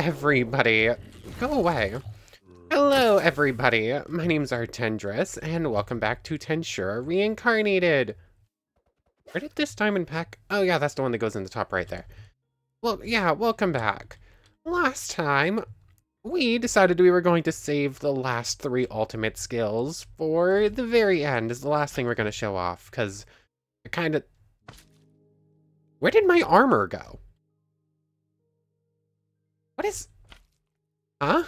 everybody. Go away. Hello, everybody. My name's Artendris, and welcome back to Tensura Reincarnated. Where did this diamond pack? Oh, yeah, that's the one that goes in the top right there. Well, yeah, welcome back. Last time, we decided we were going to save the last 3 ultimate skills for the very end, is the last thing we're going to show off, because it kind of... Where did my armor go? What is... Huh?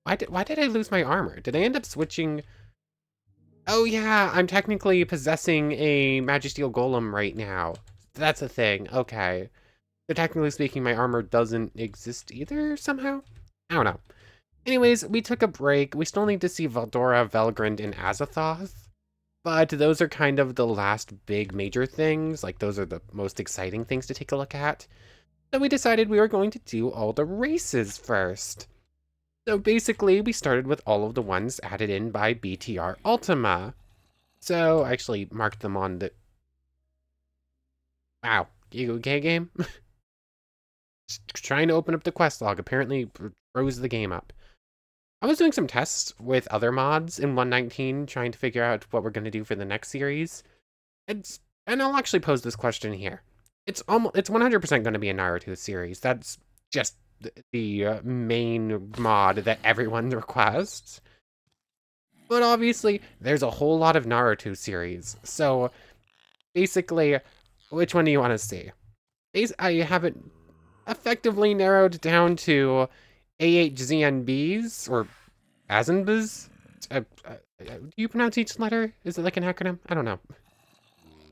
Why did I lose my armor? Did I end up switching... Oh yeah, I'm technically possessing a Magisteel Golem right now. That's a thing, okay. So technically speaking, my armor doesn't exist either, somehow? I don't know. Anyways, we took a break. We still need to see Valdora, Velgrind, and Azathoth. But those are kind of the last big major things. Like, those are the most exciting things to take a look at. So we decided we were going to do all the races first. So basically, we started with all of the ones added in by BTR Ultima. So I actually marked them on the... Wow, you okay, game? Trying to open up the quest log apparently froze the game up. I was doing some tests with other mods in 1.19, trying to figure out what we're going to do for the next series. And I'll actually pose this question here. It's 100% going to be a Naruto series. That's just the main mod that everyone requests. But obviously, there's a whole lot of Naruto series. So, basically, which one do you want to see? I have it effectively narrowed down to AHZNBs, or AZNBs? Do you pronounce each letter? Is it like an acronym? I don't know.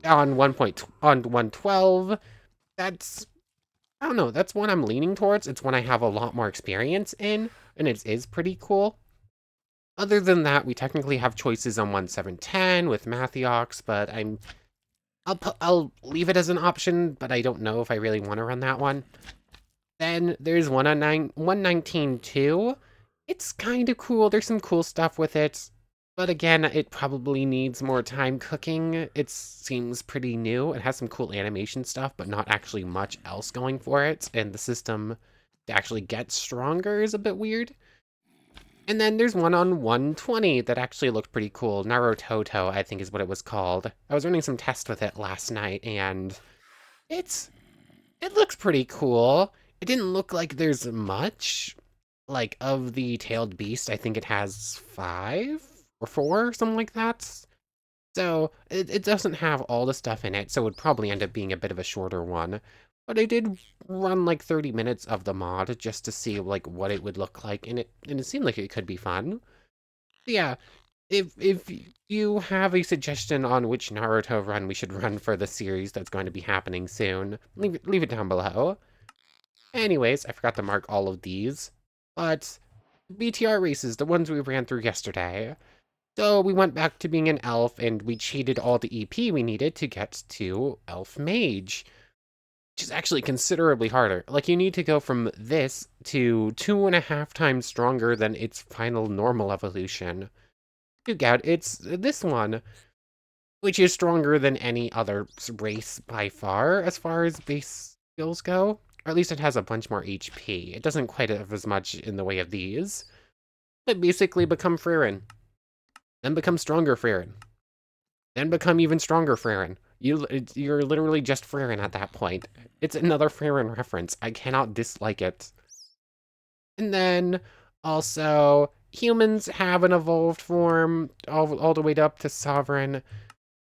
On 112, that's... I don't know, that's one I'm leaning towards. It's one I have a lot more experience in, and it is pretty cool. Other than that, we technically have choices on 1.7.10 with Mathiox, but I'll leave it as an option, but I don't know if I really want to run that one. Then there's 1.19.2. It's kind of cool. There's some cool stuff with it. But again, it probably needs more time cooking. It seems pretty new. It has some cool animation stuff, but not actually much else going for it. And the system to actually get stronger is a bit weird. And then there's one on 120 that actually looked pretty cool. Narutoto, I think is what it was called. I was running some tests with it last night, and it looks pretty cool. It didn't look like there's much, like, of the tailed beast. I think it has 5 or 4, something like that. So it doesn't have all the stuff in it, so it would probably end up being a bit of a shorter one. But I did run like 30 minutes of the mod just to see like what it would look like, and it seemed like it could be fun. Yeah, if you have a suggestion on which Naruto run we should run for the series that's going to be happening soon, leave it down below. Anyways, I forgot to mark all of these, but BTR races, the ones we ran through yesterday. So we went back to being an elf, and we cheated all the EP we needed to get to Elf Mage, which is actually considerably harder. Like, you need to go from this to 2.5 times stronger than its final normal evolution to get it's this one, which is stronger than any other race by far as base skills go. Or at least it has a bunch more HP. It doesn't quite have as much in the way of these. But basically become Frieren. Then become stronger Frieren. Then become even stronger Frieren. You're literally just Frieren at that point. It's another Frieren reference. I cannot dislike it. And then, also, humans have an evolved form all the way up to Sovereign.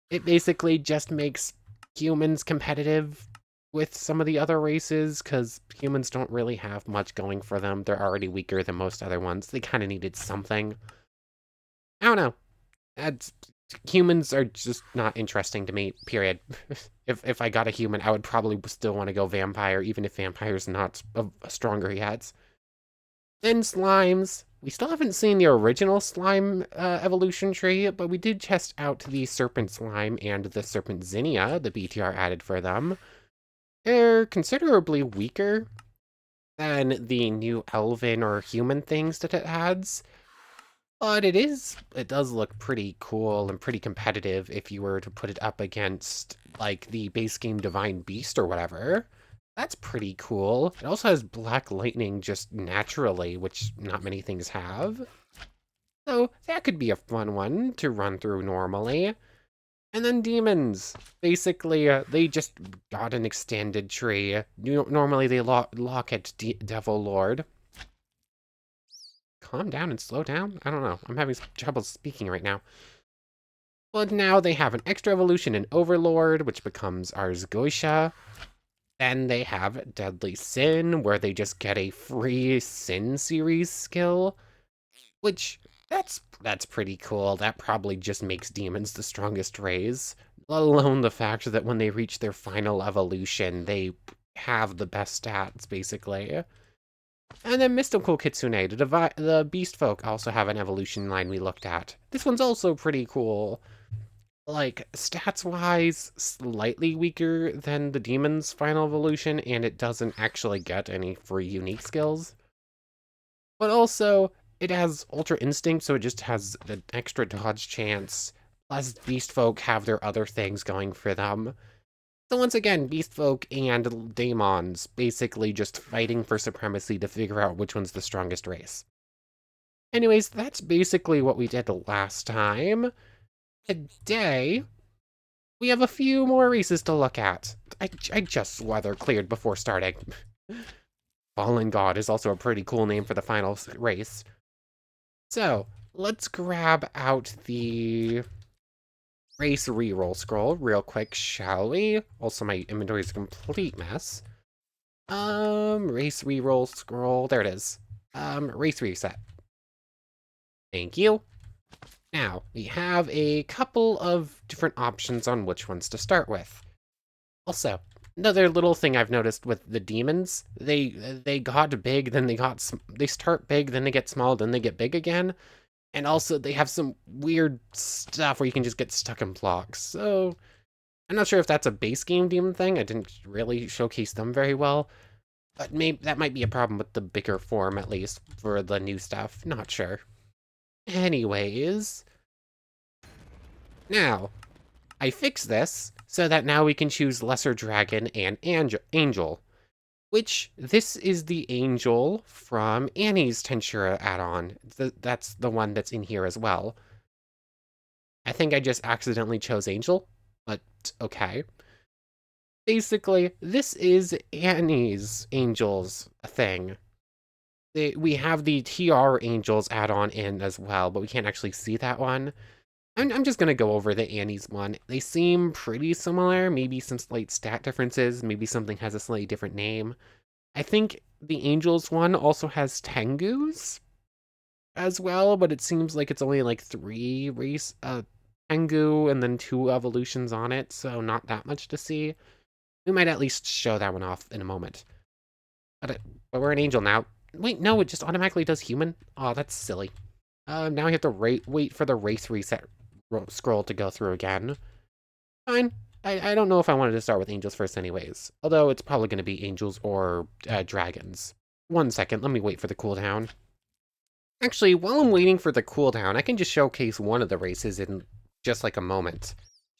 It basically just makes humans competitive with some of the other races, because humans don't really have much going for them. They're already weaker than most other ones. They kind of needed something. I don't know. Humans are just not interesting to me, period. If I got a human, I would probably still want to go vampire, even if vampire's not stronger yet. Then slimes. We still haven't seen the original slime evolution tree, but we did test out the serpent slime and the serpent zinnia the BTR added for them. They're considerably weaker than the new elven or human things that it adds. But it does look pretty cool and pretty competitive if you were to put it up against, like, the base game Divine Beast or whatever. That's pretty cool. It also has black lightning just naturally, which not many things have. So that could be a fun one to run through normally. And then demons. Basically, they just got an extended tree. Normally they lock at Devil Lord. Calm down and slow down? I don't know. I'm having trouble speaking right now. But now they have an extra evolution in Overlord, which becomes Ars Goetia. Then they have Deadly Sin, where they just get a free Sin series skill, which that's pretty cool. That probably just makes demons the strongest raise, let alone the fact that when they reach their final evolution, they have the best stats, basically. And then Mystical Kitsune, the Beast Folk also have an evolution line we looked at. This one's also pretty cool. Like, stats-wise, slightly weaker than the Demon's final evolution, and it doesn't actually get any free unique skills. But also, it has Ultra Instinct, so it just has the extra dodge chance. Plus, Beast Folk have their other things going for them. So once again, Beast Folk and Daemons basically just fighting for supremacy to figure out which one's the strongest race. Anyways, that's basically what we did last time. Today, we have a few more races to look at. I just weather cleared before starting. Fallen God is also a pretty cool name for the final race. So, let's grab out the race reroll scroll real quick, shall we? Also, my inventory is a complete mess. Race reroll scroll, there it is. Race reset. Thank you. Now, we have a couple of different options on which ones to start with. Also, another little thing I've noticed with the demons, they got big, then they start big, then they get small, then they get big again. And also, they have some weird stuff where you can just get stuck in blocks. So, I'm not sure if that's a base game demon thing. I didn't really showcase them very well. But maybe that might be a problem with the bigger form, at least, for the new stuff. Not sure. Anyways, now, I fixed this so that now we can choose Lesser Dragon and Angel, which this is the Angel from Annie's Tensura add-on. That's the one that's in here as well. I think I just accidentally chose Angel, but okay. Basically, this is Annie's Angels thing. We have the TR Angels add-on in as well, but we can't actually see that one. I'm just going to go over the Annie's one. They seem pretty similar, maybe some slight stat differences, maybe something has a slightly different name. I think the Angels one also has Tengus as well, but it seems like it's only like 3 Tengu and then 2 evolutions on it, so not that much to see. We might at least show that one off in a moment. But we're an Angel now. Wait, no, it just automatically does human? Oh, that's silly. Now we have to wait for the race reset scroll to go through again. Fine. I don't know if I wanted to start with angels first anyways. Although it's probably going to be angels or dragons. 1 second, let me wait for the cooldown. Actually, while I'm waiting for the cooldown, I can just showcase one of the races in just like a moment.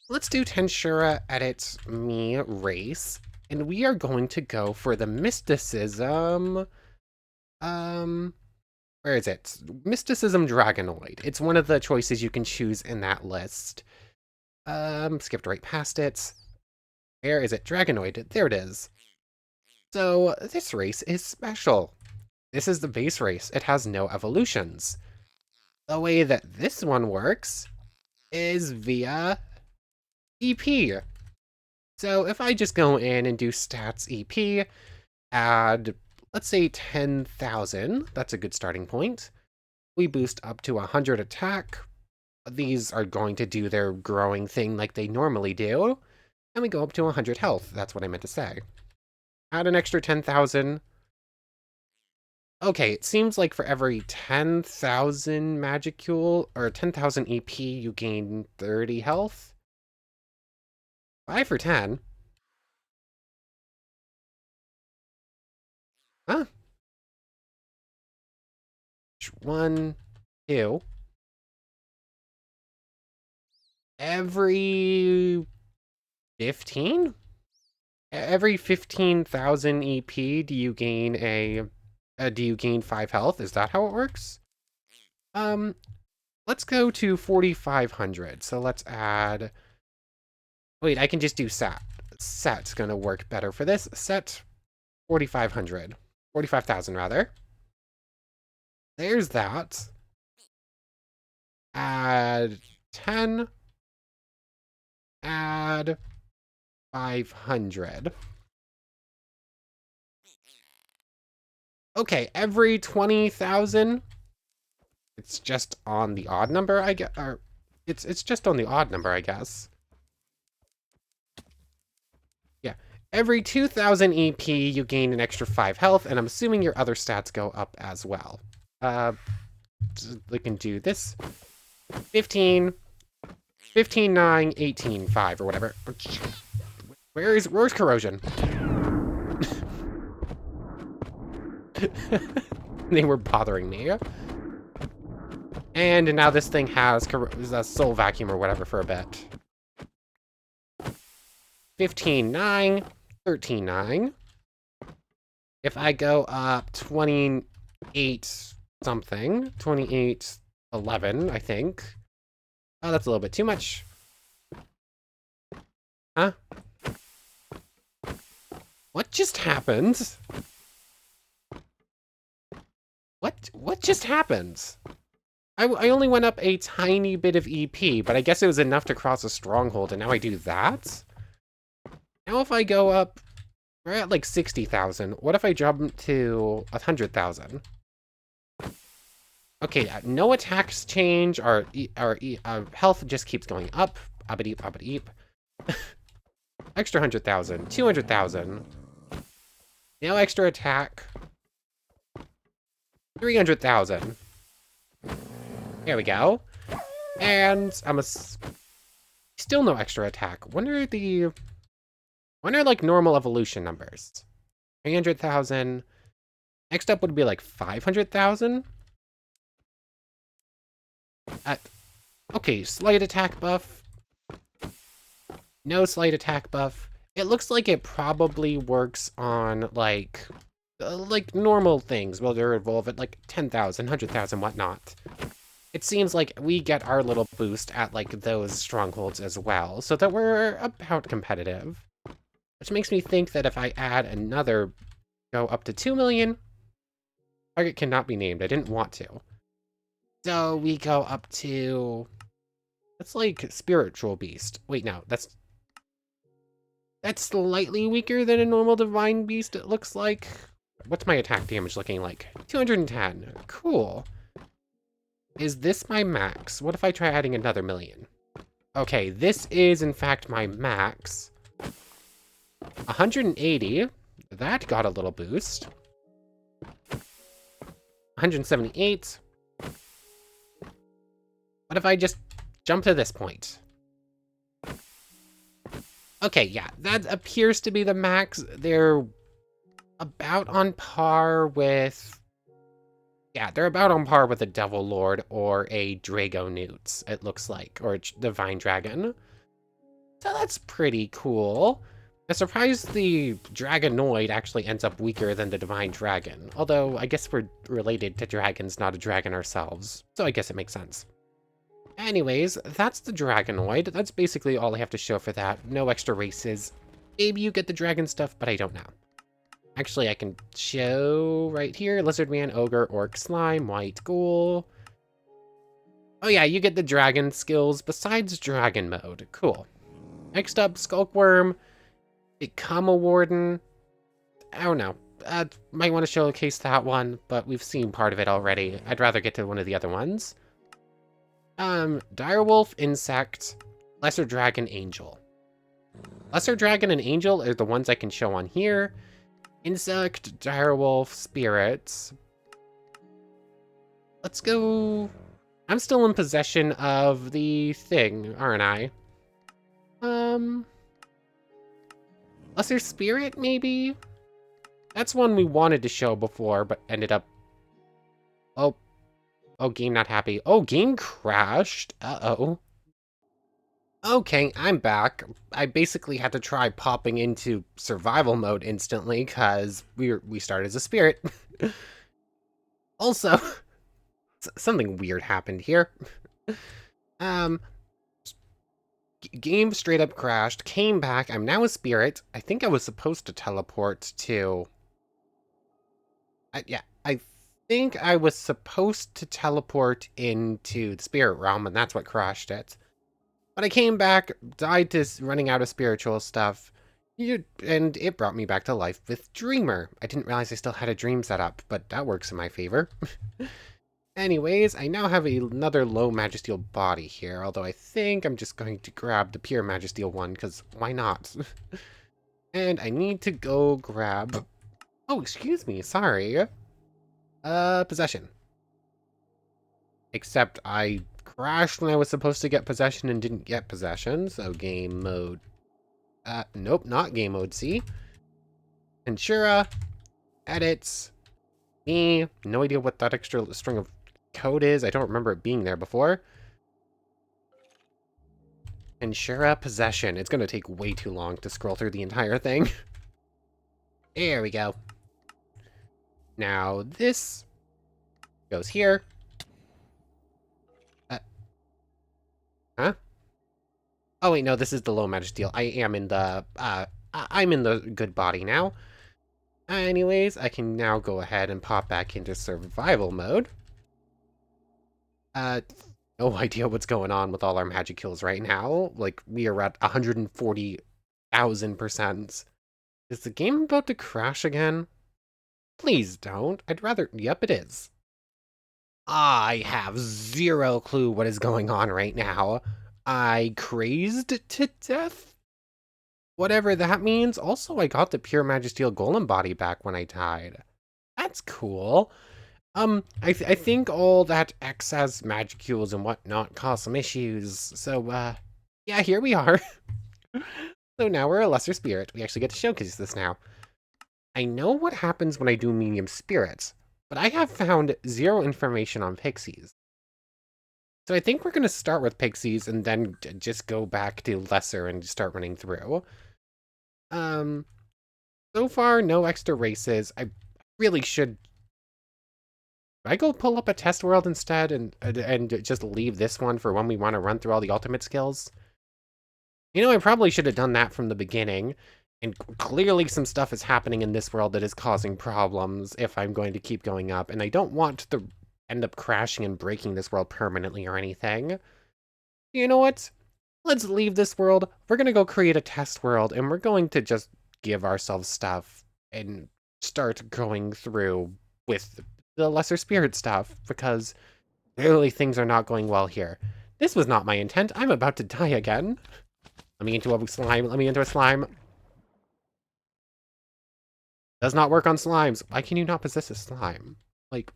Let's do Tensura Edit Me race. And we are going to go for the Mysticism. Where is it? Mysticism Dragonoid. It's one of the choices you can choose in that list. Skipped right past it. Where is it? Dragonoid. There it is. So, this race is special. This is the base race. It has no evolutions. The way that this one works is via EP. So, if I just go in and do stats EP, add, let's say 10,000, that's a good starting point. We boost up to 100 attack. These are going to do their growing thing like they normally do. And we go up to 100 health. That's what I meant to say. Add an extra 10,000. Okay, it seems like for every 10,000 Magicule, or 10,000 EP, you gain 30 health. 5 for 10. Huh? 1, 2. Every 15? Every 15,000 EP, do you gain do you gain 5 health? Is that how it works? Let's go to 4,500. So let's add... Wait, I can just do set. Set's gonna work better for this. Set 4,500. 45,000 rather. There's that. Add 10. Add 500. Okay, every 20,000. It's just on the odd number, I guess. Or it's just on the odd number, I guess. Yeah. Every 2,000 EP, you gain an extra 5 health, and I'm assuming your other stats go up as well. We can do this. 15, 15, 9, 18, 5, or whatever. Where's corrosion? They were bothering me. And now this thing has a soul vacuum or whatever for a bit. 15, 9, 13, 9. If I go up 28 something, 28, 11, I think. Oh, that's a little bit too much. Huh? What just happened? What just happened? I only went up a tiny bit of EP, but I guess it was enough to cross a stronghold, and now I do that? Now if I go up, we're at like 60,000. What if I jump to 100,000? Okay, no attacks change. Our health just keeps going up. Up-a-deep, up-a-deep. Extra 100,000, 200,000. No extra attack. 300,000. There we go. And still no extra attack. Wonder like normal evolution numbers. 300,000. Next up would be like 500,000. Okay, slight attack buff. No slight attack buff. It looks like it probably works on like normal things. Well, they're evolved at like 10,000, 100,000, whatnot. It seems like we get our little boost at like those strongholds as well, so that we're about competitive. Which makes me think that if I add another, go up to 2 million, target cannot be named. I didn't want to. So we go up to, that's like spiritual beast. Wait, no, that's slightly weaker than a normal divine beast, it looks like. What's my attack damage looking like? 210. Cool. Is this my max? What if I try adding another million? Okay, this is in fact my max. 180. That got a little boost. 178. What if I just jump to this point? Okay, yeah, that appears to be the max. They're about on par with... Yeah, they're about on par with a Devil Lord or a Drago Newts, it looks like, or a Divine Dragon. So that's pretty cool. I'm surprised the Dragonoid actually ends up weaker than the Divine Dragon. Although, I guess we're related to dragons, not a dragon ourselves. So I guess it makes sense. Anyways, that's the Dragonoid. That's basically all I have to show for that. No extra races. Maybe you get the dragon stuff, but I don't know. Actually, I can show right here. Lizardman, Ogre, Orc, Slime, White Ghoul. Oh yeah, you get the dragon skills besides dragon mode. Cool. Next up, Skulkworm. Become a Warden. I don't know. Might want to showcase that one, but we've seen part of it already. I'd rather get to one of the other ones. Direwolf, Insect, Lesser Dragon, Angel. Lesser Dragon and Angel are the ones I can show on here. Insect, Direwolf, Spirits. Let's go... I'm still in possession of the thing, aren't I? Lesser Spirit, maybe? That's one we wanted to show before, but ended up... Oh. Oh, game not happy. Oh, game crashed. Uh-oh. Okay, I'm back. I basically had to try popping into survival mode instantly because we started as a spirit. Also, something weird happened here. Um, Game straight up crashed, came back. I'm now a spirit. I think I was supposed to teleport to. Yeah, I think I was supposed to teleport into the spirit realm, and that's what crashed it. But I came back, died to running out of spiritual stuff, and it brought me back to life with Dreamer. I didn't realize I still had a dream set up, but that works in my favor. Anyways, I now have another low magisteel body here, although I think I'm just going to grab the pure magisteel one, because why not? And I need to go grab... Oh, excuse me, sorry. Possession. Except I crashed when I was supposed to get possession and didn't get possession, so game mode... nope, not game mode C. Tensura, edits, me, no idea what that extra string of code is. I don't remember it being there before. Tensura, possession. It's going to take way too long to scroll through the entire thing. There we go. Now this goes here. Huh? Oh wait, no, this is the low magisteel. I am in the, I'm in the good body now. Anyways, I can now go ahead and pop back into survival mode. No idea what's going on with all our magic kills right now. Like, we are at 140,000%. Is the game about to crash again? Please don't. I'd rather... Yep, it is. I have zero clue what is going on right now. I crazed to death? Whatever that means. Also, I got the pure magisteel golem body back when I died. That's cool. I think all that excess magicules and whatnot caused some issues. So, yeah, here we are. So now we're a lesser spirit. We actually get to showcase this now. I know what happens when I do medium spirits, but I have found zero information on pixies. So I think we're going to start with pixies and then just go back to lesser and start running through. So far, no extra races. I really should... I go pull up a test world instead and just leave this one for when we want to run through all the ultimate skills? You know, I probably should have done that from the beginning. And clearly some stuff is happening in this world that is causing problems if I'm going to keep going up. And I don't want to end up crashing and breaking this world permanently or anything. You know what? Let's leave this world. We're going to go create a test world. And we're going to just give ourselves stuff and start going through with the lesser spirit stuff. Because clearly things are not going well here. This was not my intent. I'm about to die again. Let me into a slime. Let me into a slime. Does not work on slimes. Why can you not possess a slime? Like,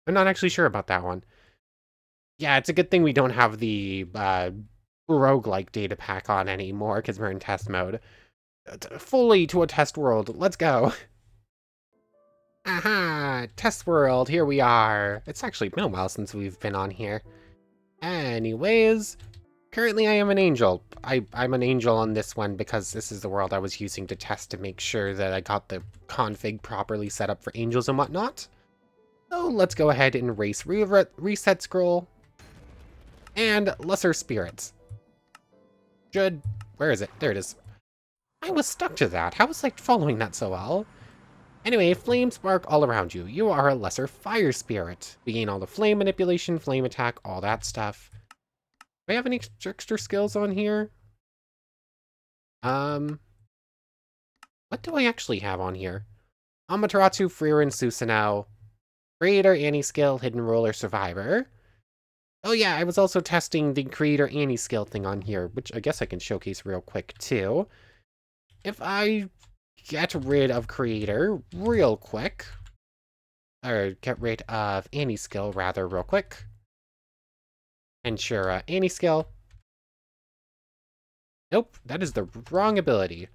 I'm not actually sure about that one. Yeah, it's a good thing we don't have the roguelike data pack on anymore because we're in test mode. Fully to a test world. Let's go. Aha! Test world. Here we are. It's actually been a while since we've been on here. Anyways, currently I am an angel. I'm an angel on this one because this is the world I was using to test to make sure that I got the config properly set up for angels and whatnot. So let's go ahead and erase reset scroll and lesser spirits. Where is it? There it is. I was stuck to that. How was I following that so well? Anyway, flame spark all around you. You are a lesser fire spirit. We gain all the flame manipulation, flame attack, all that stuff. Do I have any extra skills on here? What do I actually have on here? Amaterasu, Frieren, Susanoo, Creator, Annie skill, Hidden Roller, Survivor. Oh yeah, I was also testing the Creator Annie skill thing on here, which I guess I can showcase real quick too. If I get rid of Creator real quick, or get rid of Annie skill rather real quick, Tensura, Annie skill. Nope, that is the wrong ability.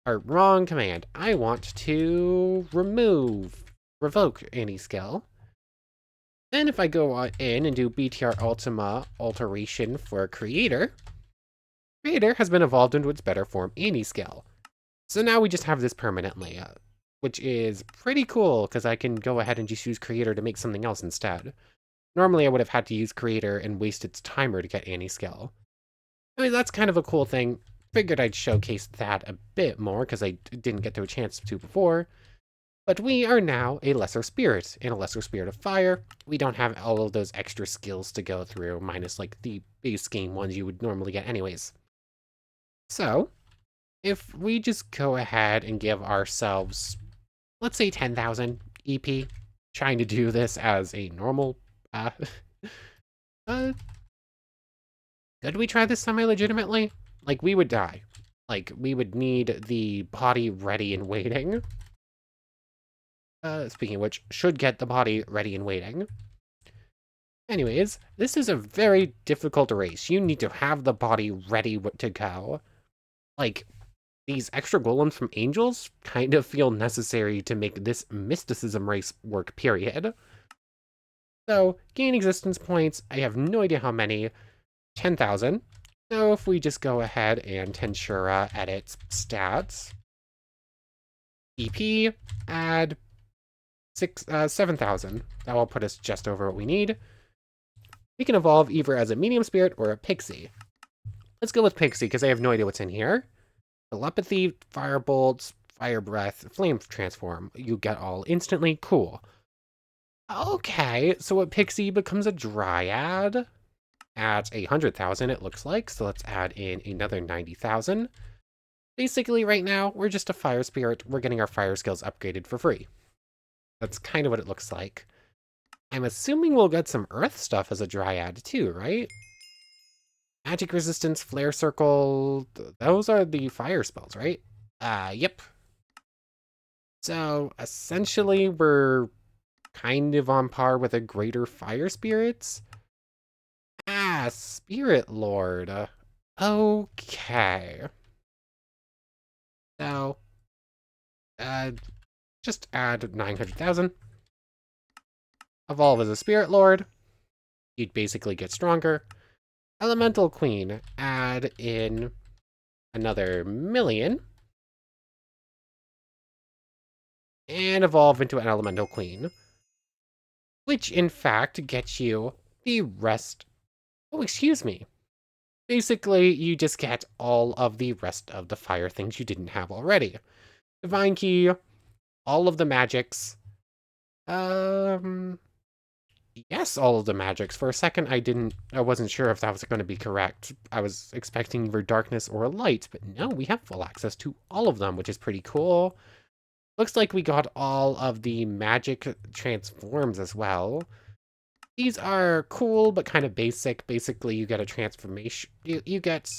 Or wrong command. I want to revoke Annie skill. Then if I go in and do BTR Ultima alteration for Creator, Creator has been evolved into its better form, Any skill. So now we just have this permanently, which is pretty cool because I can go ahead and just use Creator to make something else instead. Normally I would have had to use Creator and waste its timer to get any skill. I mean, that's kind of a cool thing. Figured I'd showcase that a bit more because I didn't get to a chance to before. But we are now a lesser spirit, and a lesser spirit of fire. We don't have all of those extra skills to go through, minus like the base game ones you would normally get anyways. So, if we just go ahead and give ourselves, let's say 10,000 EP, trying to do this as a normal, could we try this semi-legitimately? Like, we would die. Like, we would need the body ready and waiting. Speaking of which, should get the body ready and waiting. Anyways, this is a very difficult race. You need to have the body ready to go. Like, these extra golems from angels kind of feel necessary to make this mysticism race work, period. So, gain existence points, I have no idea how many. 10,000. So if we just go ahead and Tensura edit stats, EP, add 7,000. That will put us just over what we need. We can evolve either as a medium spirit or a pixie. Let's go with pixie because I have no idea what's in here. Telepathy, fire bolts, fire breath, flame transform. You get all instantly. Cool. Okay, so a pixie becomes a dryad at 100,000, it looks like. So let's add in another 90,000. Basically, right now, we're just a fire spirit. We're getting our fire skills upgraded for free. That's kind of what it looks like. I'm assuming we'll get some earth stuff as a dryad too, right? Magic resistance, flare circle, those are the fire spells, right? Yep. So essentially, we're kind of on par with a greater fire spirits. Spirit Lord. Okay. So, just add 900,000. Evolve as a Spirit Lord. You'd basically get stronger. Elemental Queen. Add in another 1,000,000. And evolve into an Elemental Queen. Which, in fact, gets you the rest. Oh, excuse me. Basically, you just get all of the rest of the fire things you didn't have already. Divine Key, all of the magics. Yes, all of the magics. For a second, I wasn't sure if that was going to be correct. I was expecting either darkness or light, but no, we have full access to all of them, which is pretty cool. Looks like we got all of the magic transforms as well. These are cool, but kind of basic. Basically, you get a transformation. You get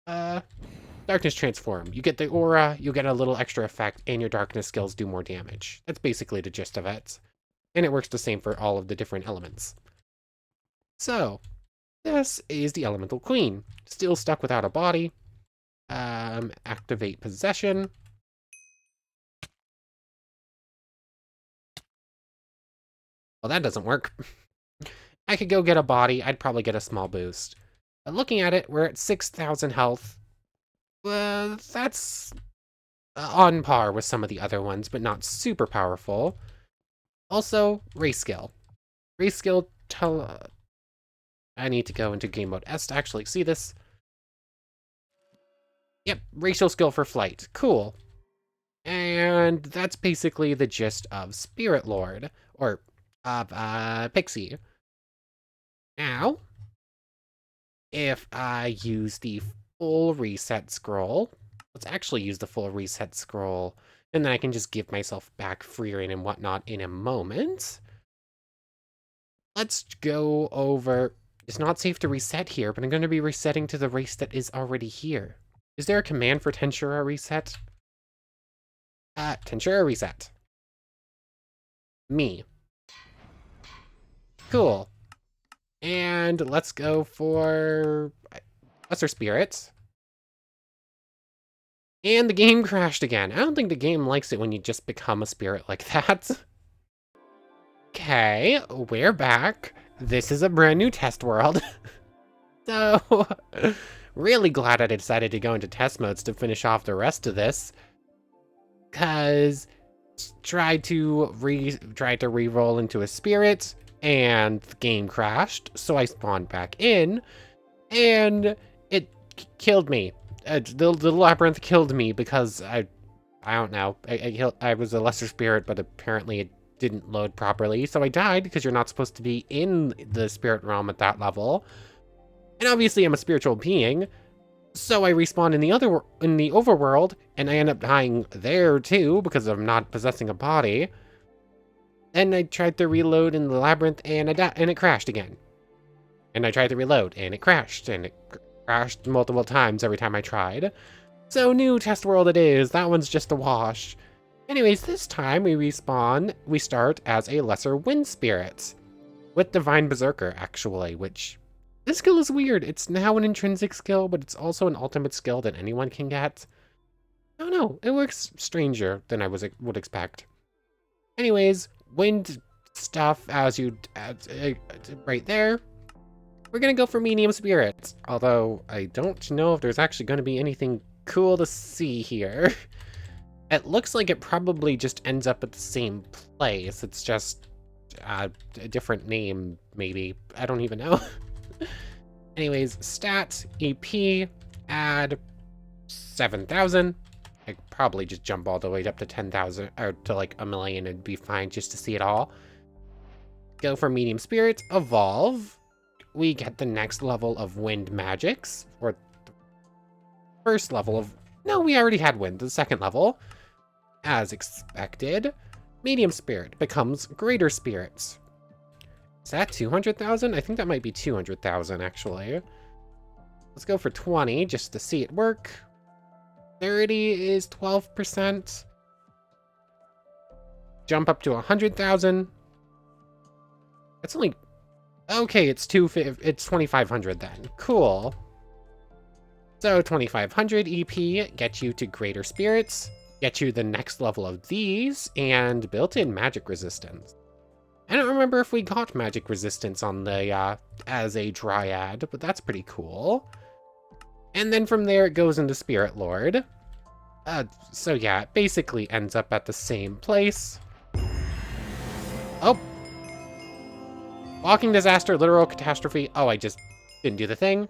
darkness transform. You get the aura, you get a little extra effect, and your darkness skills do more damage. That's basically the gist of it. And it works the same for all of the different elements. So, this is the Elemental Queen. Still stuck without a body. Activate possession. Well, that doesn't work. I could go get a body. I'd probably get a small boost. But looking at it, we're at 6,000 health. That's on par with some of the other ones, but not super powerful. Also, race skill. Race skill, I need to go into game mode S to actually see this. Yep, racial skill for flight. Cool. And that's basically the gist of Spirit Lord, or Pixie. Now, if I use the full reset scroll, let's actually use the full reset scroll, and then I can just give myself back free reign and whatnot in a moment. Let's go over, it's not safe to reset here, but I'm going to be resetting to the race that is already here. Is there a command for Tensura reset? Tensura reset. Me. Cool. And let's go for Lesser Spirits. And the game crashed again. I don't think the game likes it when you just become a spirit like that. Okay, we're back. This is a brand new test world. So, really glad I decided to go into test modes to finish off the rest of this. Because tried to re-roll into a spirit, and the game crashed, so I spawned back in, and it killed me. The labyrinth killed me because I don't know. I was a lesser spirit, but apparently it didn't load properly, so I died because you're not supposed to be in the spirit realm at that level. And obviously I'm a spiritual being, so I respawn in the overworld, and I end up dying there too because I'm not possessing a body. And I tried to reload in the labyrinth, and it crashed again. And I tried to reload, and it crashed, multiple times every time I tried. So new test world it is. That one's just a wash. Anyways, this time we start as a lesser wind spirit with Divine Berserker, actually, which this skill is weird. It's now an intrinsic skill, but it's also an ultimate skill that anyone can get. I don't know. It works stranger than I would expect. Anyways, wind stuff right there. We're gonna go for medium spirits, although I don't know if there's actually going to be anything cool to see here. It looks like it probably just ends up at the same place. It's just a different name, maybe. I don't even know. Anyways, stat, EP, add 7,000. I'd probably just jump all the way up to 10,000, or to like 1,000,000, it'd be fine just to see it all. Go for medium spirit, evolve. We get the next level of wind magics, or the first level of, no, we already had wind, the second level. As expected, medium spirit becomes greater spirits. Is that 200,000? I think that might be 200,000, actually. Let's go for 20, just to see it work. 30 is 12%. Jump up to 100,000. That's only... Okay, it's 2,500 then. Cool. So 2,500 EP gets you to greater spirits, get you the next level of these, and built-in magic resistance. I don't remember if we got magic resistance on the, as a dryad, but that's pretty cool. And then from there, it goes into Spirit Lord. So yeah, it basically ends up at the same place. Oh. Walking disaster, literal catastrophe. Oh, I just didn't do the thing.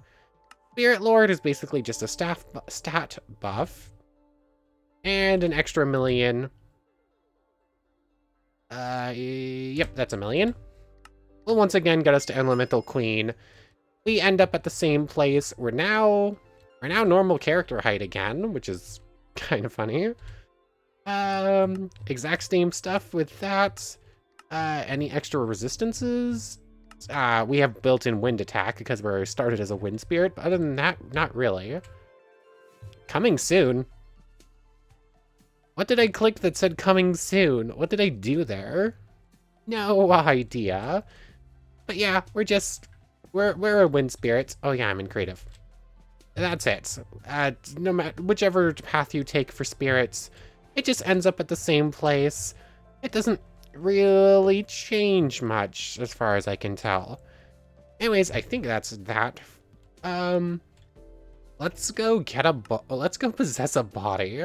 Spirit Lord is basically just a stat buff. And an extra 1,000,000. Yep, that's 1,000,000. Will once again get us to Elemental Queen. We end up at the same place. We're now normal character height again, which is kind of funny. Exact same stuff with that. Any extra resistances? We have built-in wind attack because we're started as a wind spirit, but other than that, not really. Coming soon. What did I click that said coming soon? What did I do there? No idea. But yeah, we're a wind spirit. Oh yeah, I'm in creative. That's it. No matter whichever path you take for spirits, it just ends up at the same place. It doesn't really change much as far as I can tell. Anyways, I think that's that. Let's go possess a body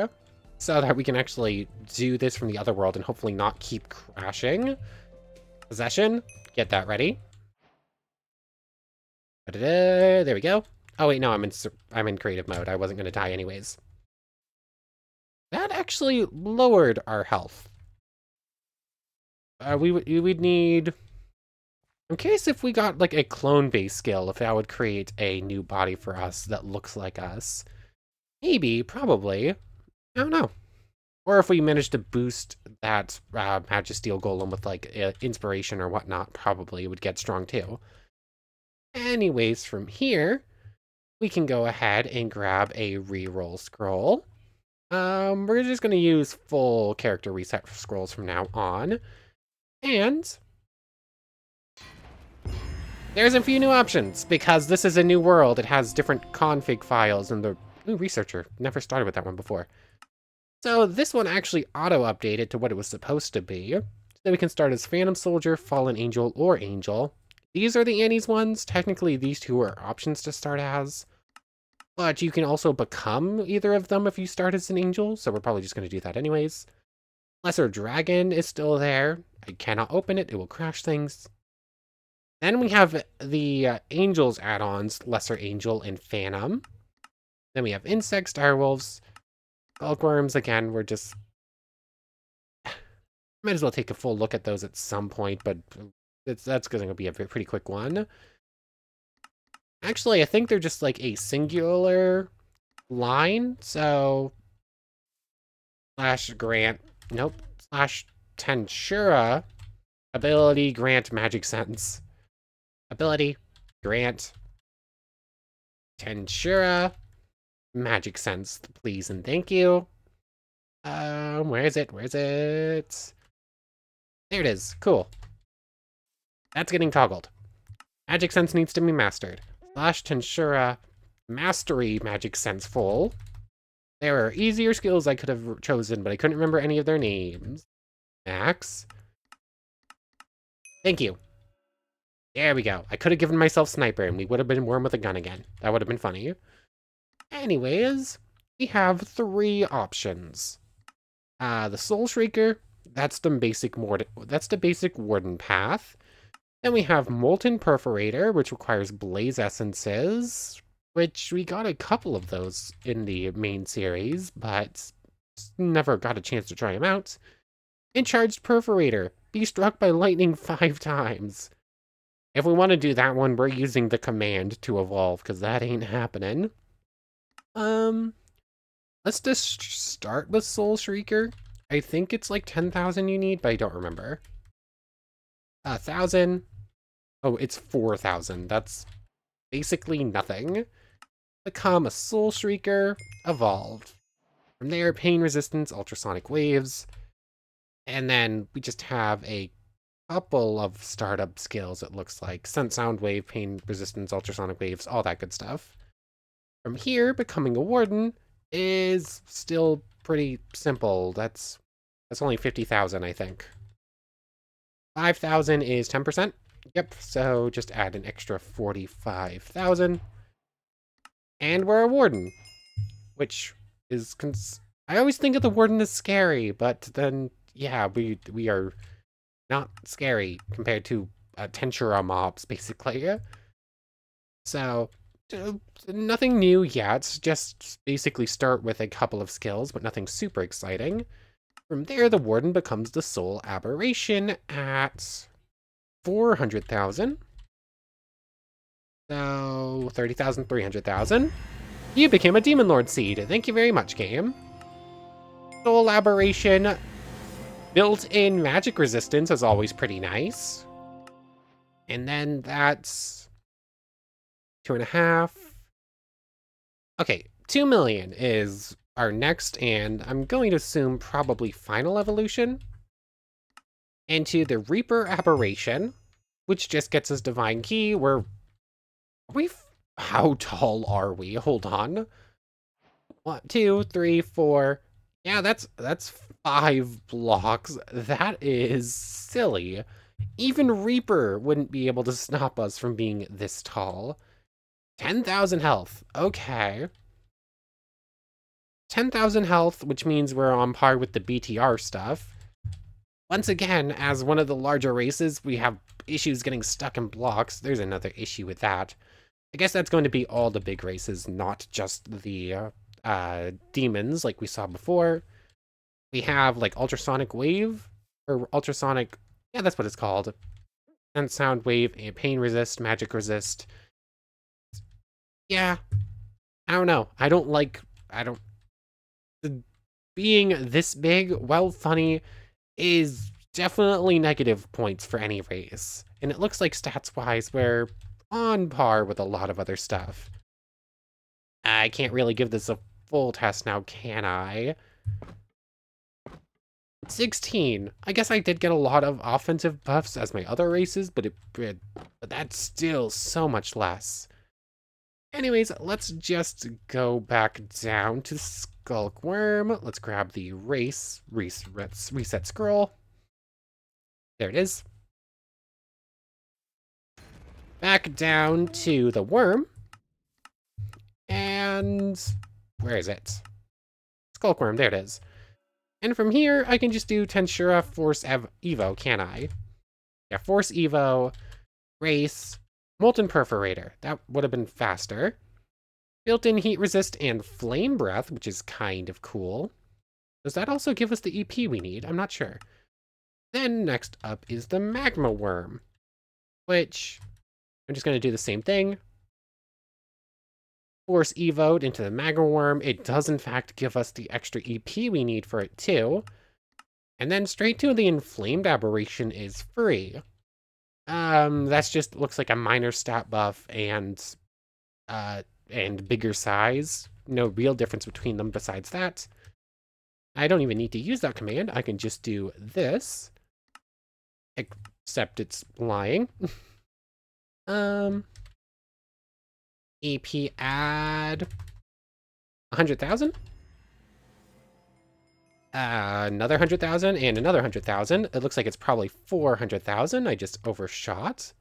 so that we can actually do this from the other world and hopefully not keep crashing. Possession, get that ready. There we go. Oh wait, no, I'm in creative mode. I wasn't gonna die anyways. That actually lowered our health. We'd need... I'm curious if we got like a clone-based skill, if that would create a new body for us that looks like us. Maybe, probably. I don't know. Or if we managed to boost that Magisteel Golem with like inspiration or whatnot, probably it would get strong too. Anyways, from here, we can go ahead and grab a reroll scroll. We're just going to use full character reset scrolls from now on. And there's a few new options because this is a new world. It has different config files and the new researcher. Never started with that one before. So this one actually auto-updated to what it was supposed to be. So we can start as Phantom Soldier, Fallen Angel, or Angel. These are the Annie's ones. Technically, these two are options to start as. But you can also become either of them if you start as an angel, so we're probably just going to do that anyways. Lesser Dragon is still there. I cannot open it, it will crash things. Then we have the Angels add-ons, Lesser Angel and Phantom. Then we have Insects, Direwolves, Bulkworms. Again, we're just... might as well take a full look at those at some point, but that's going to be a pretty quick one. Actually, I think they're just like a singular line, so... /grant, nope, /Tensura, ability, grant, magic sense. Ability, grant, Tensura, magic sense, please and thank you. Where is it? Where is it? There it is. Cool. That's getting toggled. Magic sense needs to be mastered. /Tensura, mastery, magic sense full. There are easier skills I could have chosen, but I couldn't remember any of their names. Max. Thank you. There we go. I could have given myself Sniper, and we would have been Worm with a gun again. That would have been funny. Anyways, we have 3 options. The Soul Shrieker, that's the basic Warden path. Then we have Molten Perforator, which requires Blaze Essences, which we got a couple of those in the main series, but never got a chance to try them out. And Charged Perforator, be struck by lightning 5 times. If we want to do that one, we're using the command to evolve, because that ain't happening. Let's just start with Soul Shrieker. I think it's like 10,000 you need, but I don't remember. 1,000. Oh, it's 4,000. That's basically nothing. Become a Soul Shrieker, evolved. From there, Pain Resistance, Ultrasonic Waves. And then we just have a couple of startup skills, it looks like. Sense Sound Wave, Pain Resistance, Ultrasonic Waves, all that good stuff. From here, becoming a Warden is still pretty simple. That's only 50,000, I think. 5,000 is 10%. Yep, so just add an extra 45,000. And we're a Warden, which is... I always think of the Warden as scary, but then, yeah, we are not scary compared to Tensura mobs, basically. So, nothing new yet, just basically start with a couple of skills, but nothing super exciting. From there, the Warden becomes the Soul Aberration at 400,000. So, 30,000, 300,000. You became a Demon Lord Seed. Thank you very much, game. Soul Aberration. Built-in magic resistance is always pretty nice. And then that's 2.5. Okay, 2 million is our next, and I'm going to assume probably final evolution into the Reaper Aberration, which just gets us Divine Key. How tall are we? Hold on. 1, 2, 3, 4. Yeah, that's 5 blocks. That is silly. Even Reaper wouldn't be able to stop us from being this tall. 10,000 health. Okay. 10,000 health, which means we're on par with the BTR stuff. Once again, as one of the larger races, we have issues getting stuck in blocks. There's another issue with that. I guess that's going to be all the big races, not just the demons like we saw before. We have like Ultrasonic Wave, or Ultrasonic, yeah, that's what it's called. And Sound Wave, and Pain Resist, Magic Resist. Yeah, I don't know. Being this big, while funny, is definitely negative points for any race. And it looks like stats-wise, we're on par with a lot of other stuff. I can't really give this a full test now, can I? 16. I guess I did get a lot of offensive buffs as my other races, but that's still so much less. Anyways, let's just go back down to Skulkworm. Let's grab the reset scroll. There it is. Back down to the worm. And And where is it? Skulkworm, there it is. And from here, I can just do Tensura Force Evo, can I? Yeah, Force Evo, Race, Molten Perforator. That would have been faster. Built-in Heat Resist and Flame Breath, which is kind of cool. Does that also give us the EP we need? I'm not sure. Then next up is the Magma Worm, which I'm just going to do the same thing. Force Evo'd into the Magma Worm. It does in fact give us the extra EP we need for it too. And then straight to the Inflamed Aberration is free. That's just looks like a minor stat buff and bigger size. No real difference between them besides that. I don't even need to use that command. I can just do this. Except it's lying. EP add 100,000. Another 100,000 and another 100,000. It looks like it's probably 400,000. I just overshot.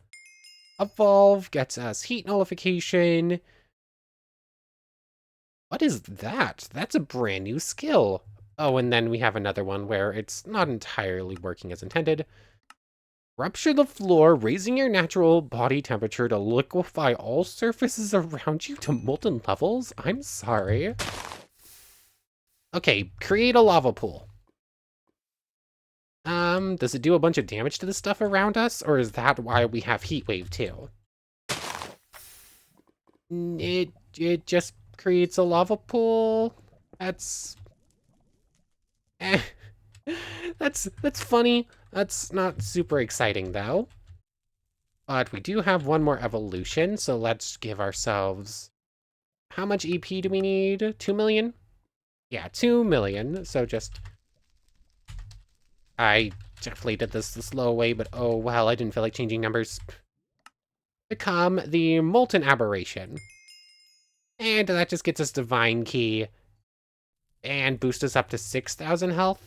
Evolve gets us heat nullification. What is that? That's a brand new skill. Oh, and then we have another one where it's not entirely working as intended. Rupture the floor, raising your natural body temperature to liquefy all surfaces around you to molten levels? I'm sorry. Okay, create a lava pool. Does it do a bunch of damage to the stuff around us, or is that why we have heat wave too? It just creates a lava pool. That's that's funny. That's not super exciting though. But we do have one more evolution, so let's give ourselves... How much EP do we need? 2 million? Yeah, 2 million. So just... I definitely did this the slow way, but oh well, I didn't feel like changing numbers. Become the Molten Aberration. And that just gets us Divine Key. And boost us up to 6,000 health.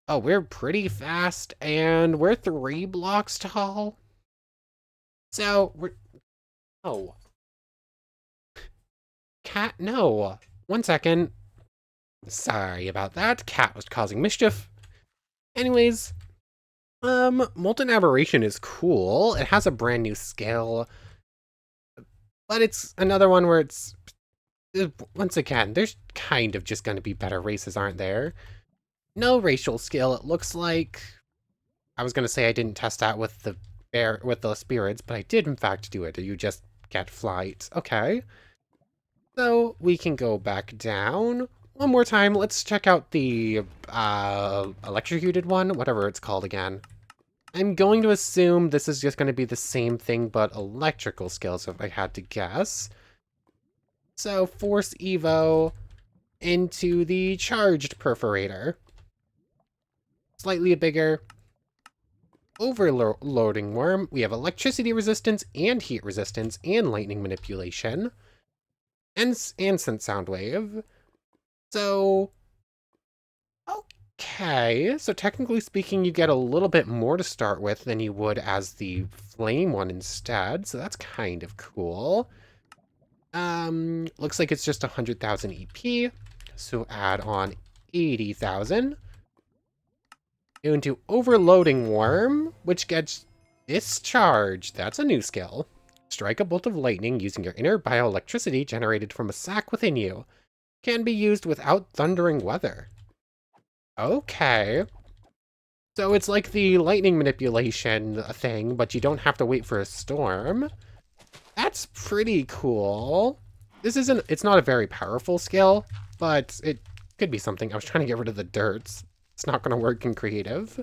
Oh, we're pretty fast, and we're 3 blocks tall. So, we're... Oh. Cat, no. 1 second. Sorry about that. Cat was causing mischief. Anyways, Molten Aberration is cool. It has a brand new skill. But it's another one where it's... Once again, there's kind of just going to be better races, aren't there? No racial skill, it looks like. I was going to say I didn't test that with the spirits, but I did in fact do it. You just get flight. Okay. So we can go back down. One more time, let's check out the electrocuted one, whatever it's called again. I'm going to assume this is just going to be the same thing, but electrical skills, if I had to guess. So, Force Evo into the Charged Perforator. Slightly bigger. Overloading Worm. We have electricity resistance and heat resistance and lightning manipulation. And Sense Sound Wave. So... Okay, so technically speaking, you get a little bit more to start with than you would as the flame one instead, so that's kind of cool. Looks like it's just 100,000 EP, so add on 80,000. Into Overloading Worm, which gets Discharge. That's a new skill. Strike a bolt of lightning using your inner bioelectricity generated from a sac within you. Can be used without thundering weather. Okay. So it's like the lightning manipulation thing, but you don't have to wait for a storm. That's pretty cool. It's not a very powerful skill, but it could be something. I was trying to get rid of the dirts. It's not going to work in creative.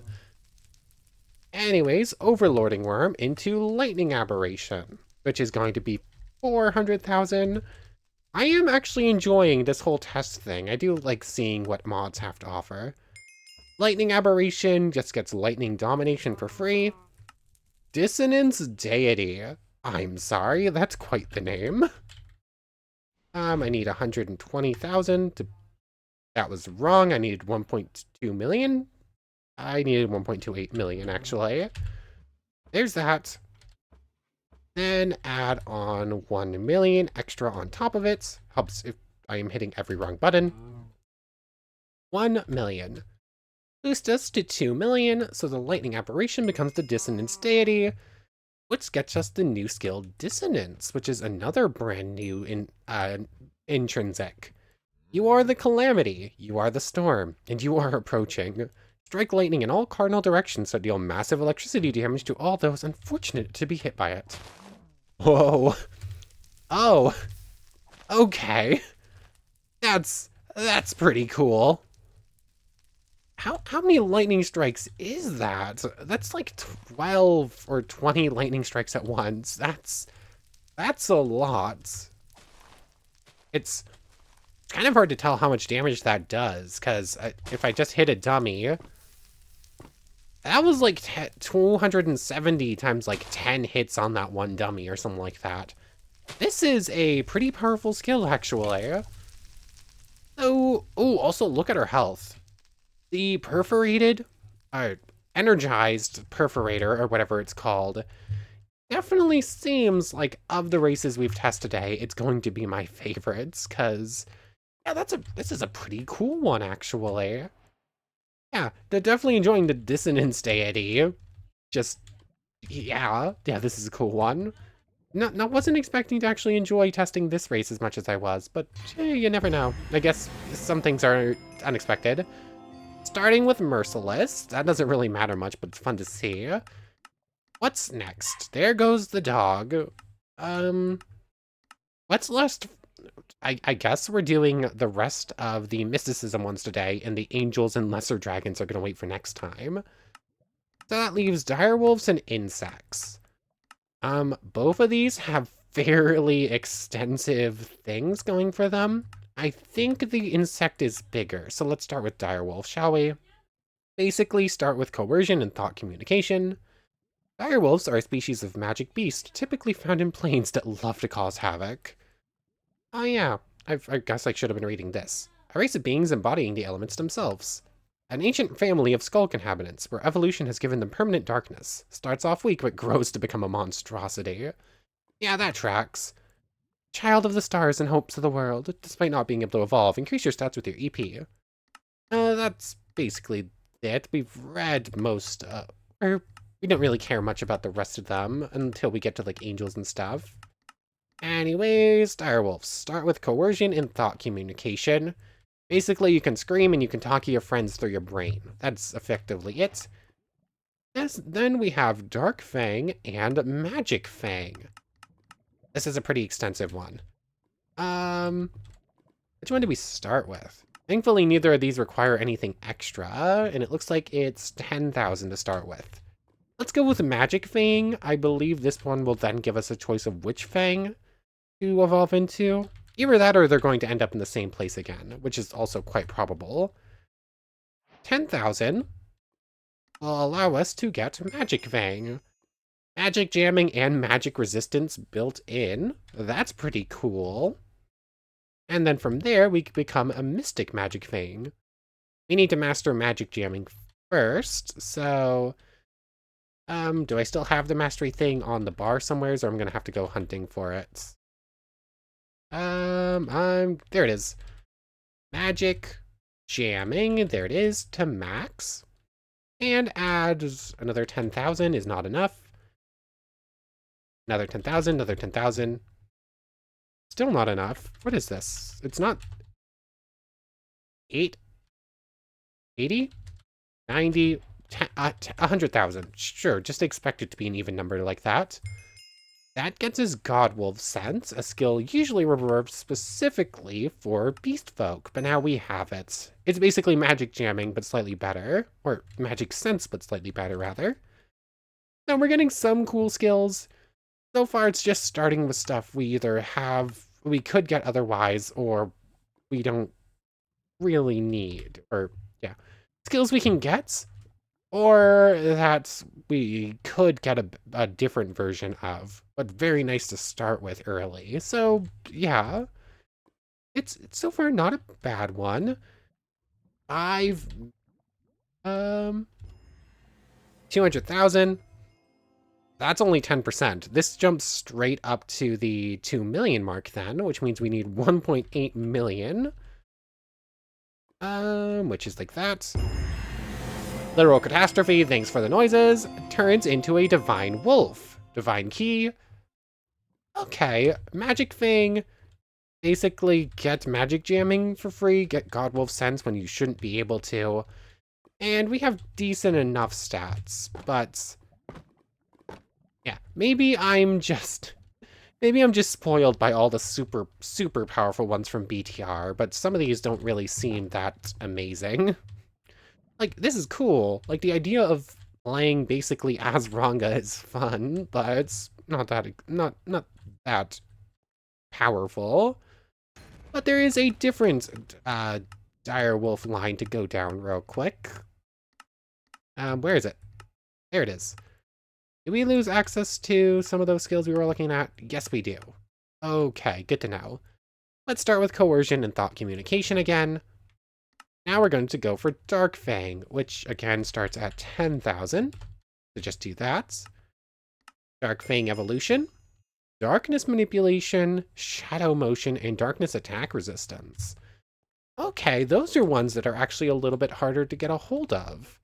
Anyways, Overloading Worm into Lightning Aberration, which is going to be 400,000. I am actually enjoying this whole test thing. I do like seeing what mods have to offer. Lightning Aberration just gets Lightning Domination for free. Dissonance Deity. I'm sorry, that's quite the name. I need 120,000 to... That was wrong. I needed 1.2 million. I needed 1.28 million, actually. There's that. Then add on 1 million extra on top of it. Helps if I am hitting every wrong button. 1 million. Boost us to 2 million, so the lightning apparition becomes the dissonance deity, which gets us the new skill Dissonance, which is another brand new intrinsic. You are the calamity, you are the storm, and you are approaching. Strike lightning in all cardinal directions that deal massive electricity damage to all those unfortunate to be hit by it. Whoa. Oh. Okay. That's pretty cool. How many lightning strikes is that? That's like 12 or 20 lightning strikes at once. That's a lot. It's kind of hard to tell how much damage that does, because if I just hit a dummy, that was like 270 times like 10 hits on that one dummy or something like that. This is a pretty powerful skill, actually. Oh, also look at her health. The perforated, energized perforator, or whatever it's called, definitely seems like of the races we've tested today, it's going to be my favorites, because, yeah, this is a pretty cool one, actually. Yeah, they're definitely enjoying the dissonance deity. Just, yeah, this is a cool one. No, wasn't expecting to actually enjoy testing this race as much as I was, but you never know. I guess some things are unexpected. Starting with Merciless. That doesn't really matter much, but it's fun to see. What's next? There goes the dog. What's left? I guess we're doing the rest of the Mysticism ones today, and the Angels and Lesser Dragons are going to wait for next time. So that leaves Direwolves and Insects. Both of these have fairly extensive things going for them. I think the insect is bigger, so let's start with Direwolf, shall we? Basically, start with coercion and thought communication. Direwolves are a species of magic beast, typically found in plains that love to cause havoc. Oh yeah, I guess I should have been reading this. A race of beings embodying the elements themselves. An ancient family of skulk inhabitants, where evolution has given them permanent darkness. Starts off weak, but grows to become a monstrosity. Yeah, that tracks. Child of the stars and hopes of the world, despite not being able to evolve, increase your stats with your EP. That's basically it. We've read most, or we don't really care much about the rest of them until we get to, like, angels and stuff. Anyways, direwolves. Start with coercion and thought communication. Basically, you can scream and you can talk to your friends through your brain. That's effectively it. Then we have Dark Fang and Magic Fang. This is a pretty extensive one. Which one do we start with? Thankfully, neither of these require anything extra, and it looks like it's 10,000 to start with. Let's go with Magic Fang. I believe this one will then give us a choice of which Fang to evolve into. Either that or they're going to end up in the same place again, which is also quite probable. 10,000 will allow us to get Magic Fang. Magic jamming and magic resistance built in. That's pretty cool. And then from there, we can become a Mystic Magic Fang. We need to master magic jamming first, so... do I still have the mastery thing on the bar somewhere, or I'm gonna have to go hunting for it? There it is. Magic jamming, there it is, to max. And add another 10,000 is not enough. Another 10,000, another 10,000. Still not enough. What is this? It's not... 8? 80? 90? 100,000. Sure, just expect it to be an even number like that. That gets us Godwolf Sense, a skill usually reserved specifically for beast folk, but now we have it. It's basically magic jamming, but slightly better. Or magic sense, but slightly better, rather. Now we're getting some cool skills. So far, it's just starting with stuff we either have, we could get otherwise, or we don't really need. Or, yeah. Skills we can get, or that we could get a different version of, but very nice to start with early. So, yeah. It's so far not a bad one. 200,000. That's only 10%. This jumps straight up to the 2 million mark then, which means we need 1.8 million. Which is like that. Literal catastrophe, thanks for the noises, turns into a divine wolf. Divine key. Okay, magic thing. Basically get magic jamming for free, get Godwolf sense when you shouldn't be able to. And we have decent enough stats, but yeah, maybe I'm just spoiled by all the super powerful ones from BTR, but some of these don't really seem that amazing. Like, this is cool. Like, the idea of playing basically as Ranga is fun, but it's not that powerful. But there is a different direwolf line to go down real quick. Where is it? There it is. Did we lose access to some of those skills we were looking at? Yes, we do. Okay, good to know. Let's start with coercion and thought communication again. Now we're going to go for Dark Fang, which again starts at 10,000. So just do that. Dark Fang evolution, darkness manipulation, shadow motion, and darkness attack resistance. Okay, those are ones that are actually a little bit harder to get a hold of.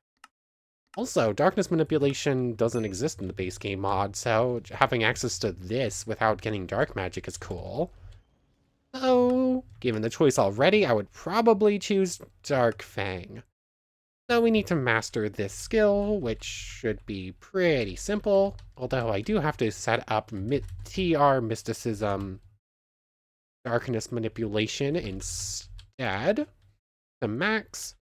Also, darkness manipulation doesn't exist in the base game mod, so having access to this without getting dark magic is cool. So, given the choice already, I would probably choose Dark Fang. So we need to master this skill, which should be pretty simple, although I do have to set up TR Mysticism Darkness Manipulation instead, the max.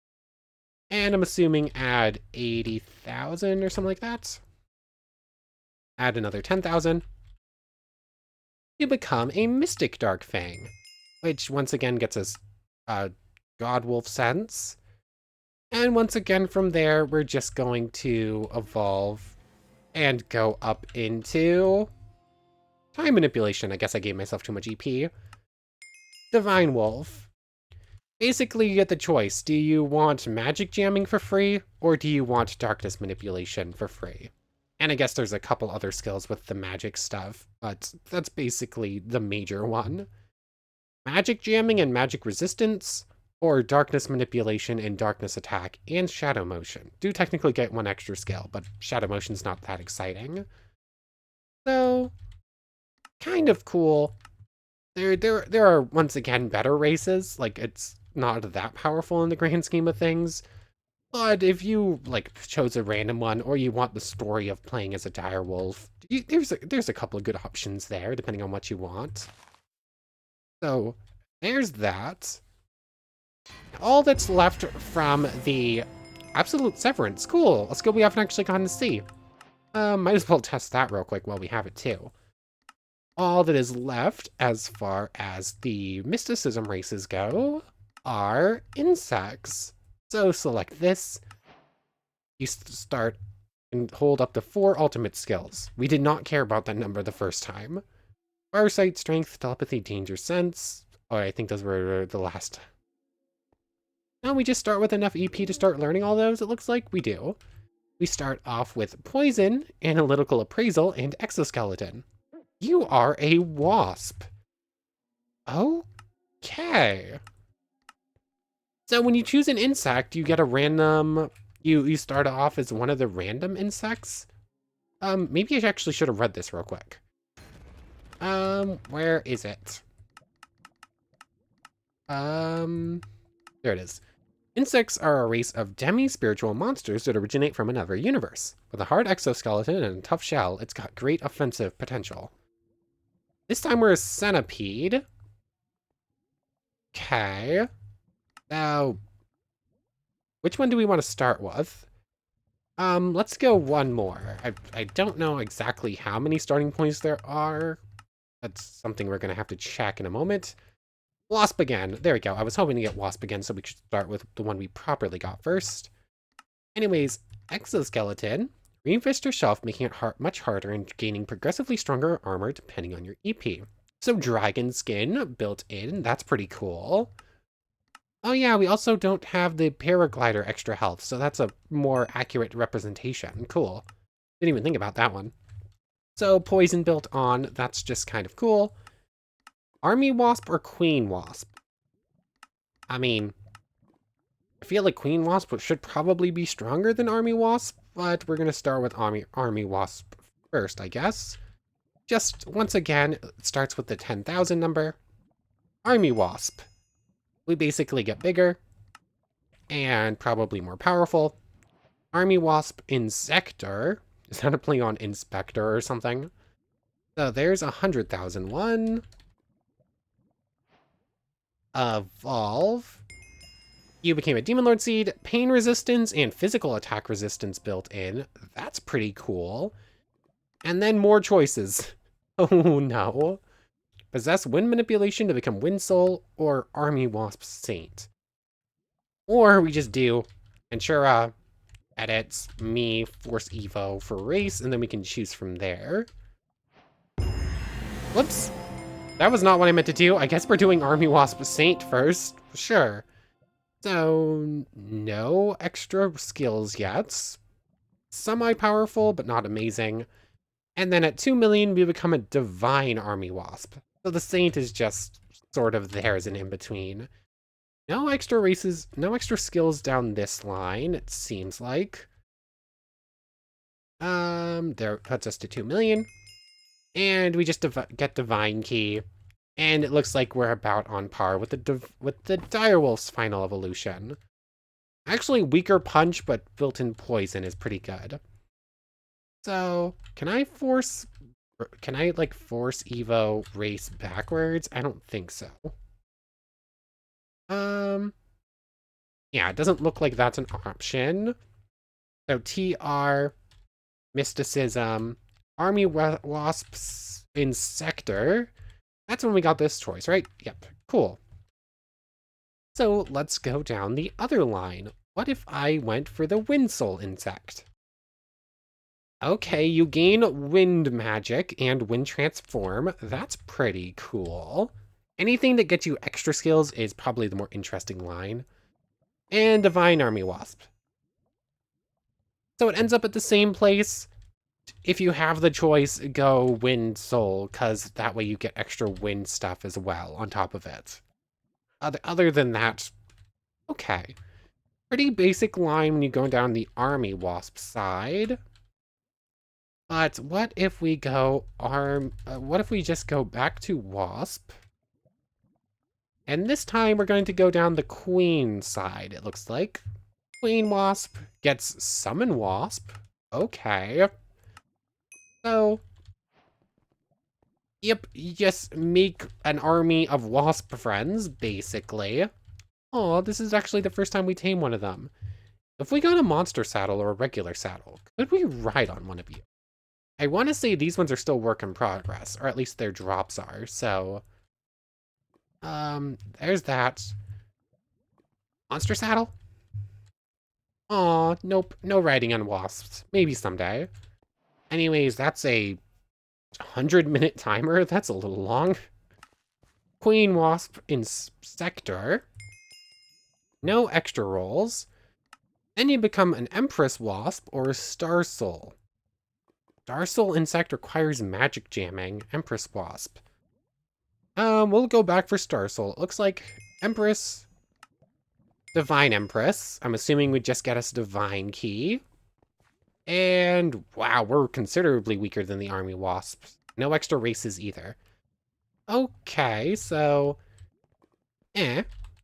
And I'm assuming add 80,000 or something like that. Add another 10,000. You become a Mystic Dark Fang, which once again gets us Godwolf sense. And once again from there, we're just going to evolve and go up into time manipulation. I guess I gave myself too much EP. Divine Wolf. Basically, you get the choice. Do you want magic jamming for free, or do you want darkness manipulation for free? And I guess there's a couple other skills with the magic stuff, but that's basically the major one. Magic jamming and magic resistance, or darkness manipulation and darkness attack, and shadow motion. Do technically get one extra skill, but shadow motion's not that exciting. So, kind of cool. There are, once again, better races. Like, it's not that powerful in the grand scheme of things. But if you, like, chose a random one, or you want the story of playing as a direwolf, there's a couple of good options there, depending on what you want. So, there's that. All that's left from the Absolute Severance. Cool, a skill we haven't actually gotten to see. Might as well test that real quick while we have it too. All that is left as far as the Mysticism races go are insects. So select this. You start and hold up to 4 ultimate skills. We did not care about that number the first time. Farsight, Strength, Telepathy, Danger Sense. Oh, I think those were the last. Now we just start with enough EP to start learning all those, it looks like we do. We start off with Poison, Analytical Appraisal, and Exoskeleton. You are a wasp. Okay. So when you choose an insect, you get a random, you start off as one of the random insects. Maybe I actually should have read this real quick. Where is it? There it is. Insects are a race of demi-spiritual monsters that originate from another universe. With a hard exoskeleton and a tough shell, it's got great offensive potential. This time we're a centipede. Okay. Now, which one do we want to start with? Let's go one more. I don't know exactly how many starting points there are. That's something we're going to have to check in a moment. Wasp again. There we go. I was hoping to get Wasp again, so we should start with the one we properly got first. Anyways, Exoskeleton. Reinforce your shelf, making it much harder and gaining progressively stronger armor depending on your EP. So dragon skin built in. That's pretty cool. Oh yeah, we also don't have the paraglider extra health, so that's a more accurate representation. Cool. Didn't even think about that one. So poison built on, that's just kind of cool. Army Wasp or Queen Wasp? I mean, I feel like Queen Wasp should probably be stronger than Army Wasp, but we're going to start with Army Wasp first, I guess. Just, once again, it starts with the 10,000 number. Army Wasp. We basically get bigger and probably more powerful. Army Wasp Insector. Is that a play on Inspector or something? So there's 100,001. Evolve. You became a Demon Lord Seed. Pain resistance and physical attack resistance built in. That's pretty cool. And then more choices. Oh no. Possess Wind Manipulation to become Wind Soul or Army Wasp Saint. Or we just do Tensura, edits, me, Force Evo for race, and then we can choose from there. Whoops. That was not what I meant to do. I guess we're doing Army Wasp Saint first. Sure. So, no extra skills yet. Semi-powerful, but not amazing. And then at 2 million, we become a Divine Army Wasp. So the Saint is just sort of there as an in-between. No extra races, no extra skills down this line, it seems like. There puts us to 2 million. And we just get Divine Key. And it looks like we're about on par with the Direwolf's final evolution. Actually, weaker punch, but built-in poison is pretty good. So, can I force Evo race backwards? I don't think so. Yeah, it doesn't look like that's an option. So TR, Mysticism, Army Wasps Insector. That's when we got this choice, right? Yep, cool. So let's go down the other line. What if I went for the Wind Soul Insect? Okay, you gain Wind Magic and Wind Transform. That's pretty cool. Anything that gets you extra skills is probably the more interesting line. And Divine Army Wasp. So it ends up at the same place. If you have the choice, go Wind Soul, because that way you get extra wind stuff as well on top of it. Other than that, okay. Pretty basic line when you go down the Army Wasp side. But what if we go what if we just go back to Wasp? And this time we're going to go down the Queen side, it looks like. Queen Wasp gets Summon Wasp. Okay. So, yep, you just make an army of Wasp friends, basically. Oh, this is actually the first time we tame one of them. If we got a monster saddle or a regular saddle, could we ride on one of you? I want to say these ones are still work in progress, or at least their drops are, so... there's that. Monster saddle? Aw, nope, no riding on wasps. Maybe someday. Anyways, that's a 100-minute timer. That's a little long. Queen Wasp Insector. No extra rolls. Then you become an Empress Wasp or a Star Soul. Star Soul Insect requires magic jamming. Empress Wasp. We'll go back for Star Soul. It looks like Empress, Divine Empress. I'm assuming we just get us Divine Key. And wow, we're considerably weaker than the Army Wasps. No extra races either. Okay, so...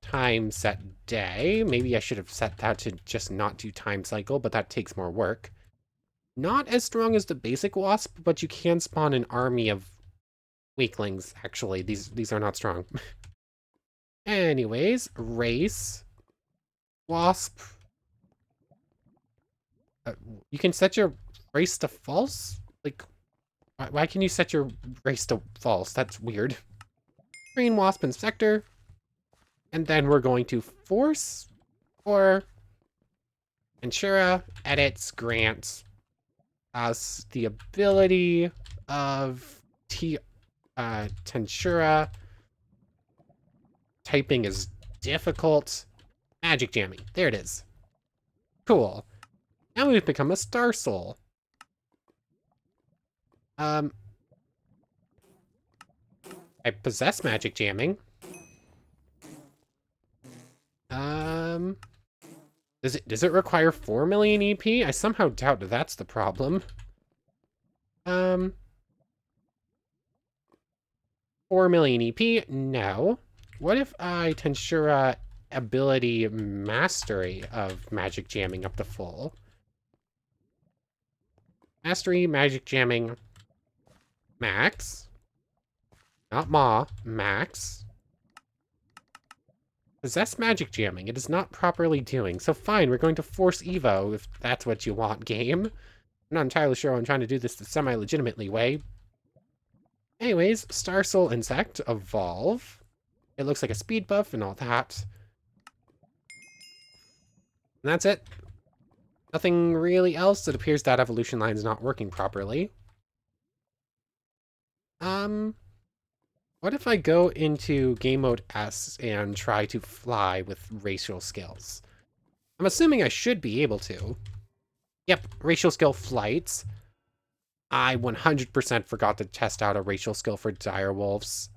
Time set day. Maybe I should have set that to just not do time cycle, but that takes more work. Not as strong as the basic wasp, but you can spawn an army of weaklings, actually. These are not strong. Anyways, race. Wasp. You can set your race to false? Like, why can you set your race to false? That's weird. Green Wasp Inspector. And then we're going to force or Tensura edits grants us the ability of Tensura. Typing is difficult. Magic jamming. There it is. Cool. Now we've become a Star Soul. I possess magic jamming. Does it require 4 million EP? I somehow doubt that's the problem. 4 million EP? No. What if I Tensura ability mastery of magic jamming up to full? Mastery, magic jamming, max. Not max. Possess magic jamming. It is not properly doing. So fine, we're going to force Evo if that's what you want, game. I'm not entirely sure I'm trying to do this the semi-legitimately way. Anyways, Star Soul Insect, evolve. It looks like a speed buff and all that. And that's it. Nothing really else. It appears that evolution line is not working properly. What if I go into game mode S and try to fly with racial skills? I'm assuming I should be able to. Yep, racial skill flights. I 100% forgot to test out a racial skill for direwolves.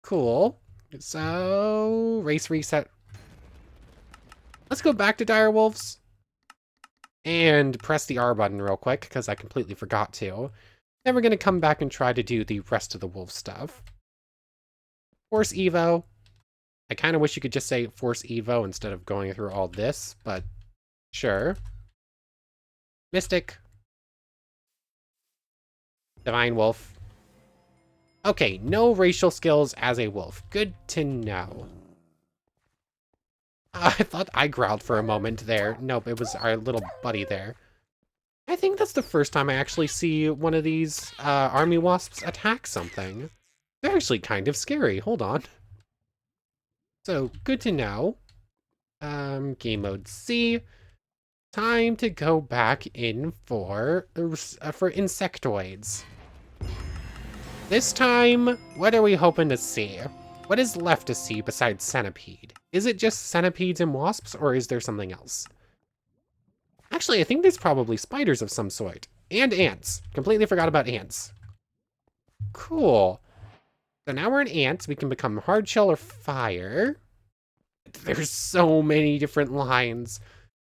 Cool. So, race reset. Let's go back to direwolves and press the R button real quick because I completely forgot to. Then we're going to come back and try to do the rest of the wolf stuff. Force Evo. I kind of wish you could just say Force Evo instead of going through all this, but sure. Mystic. Divine Wolf. Okay, no racial skills as a wolf. Good to know. I thought I growled for a moment there. Nope, it was our little buddy there. I think that's the first time I actually see one of these army wasps attack something. They're actually kind of scary. Hold on. So, good to know. Game mode C. Time to go back in for insectoids. This time, what are we hoping to see? What is left to see besides centipede? Is it just centipedes and wasps, or is there something else? Actually, I think there's probably spiders of some sort. And ants. Completely forgot about ants. Cool. So now we're in ants. We can become hard shell or fire. There's so many different lines.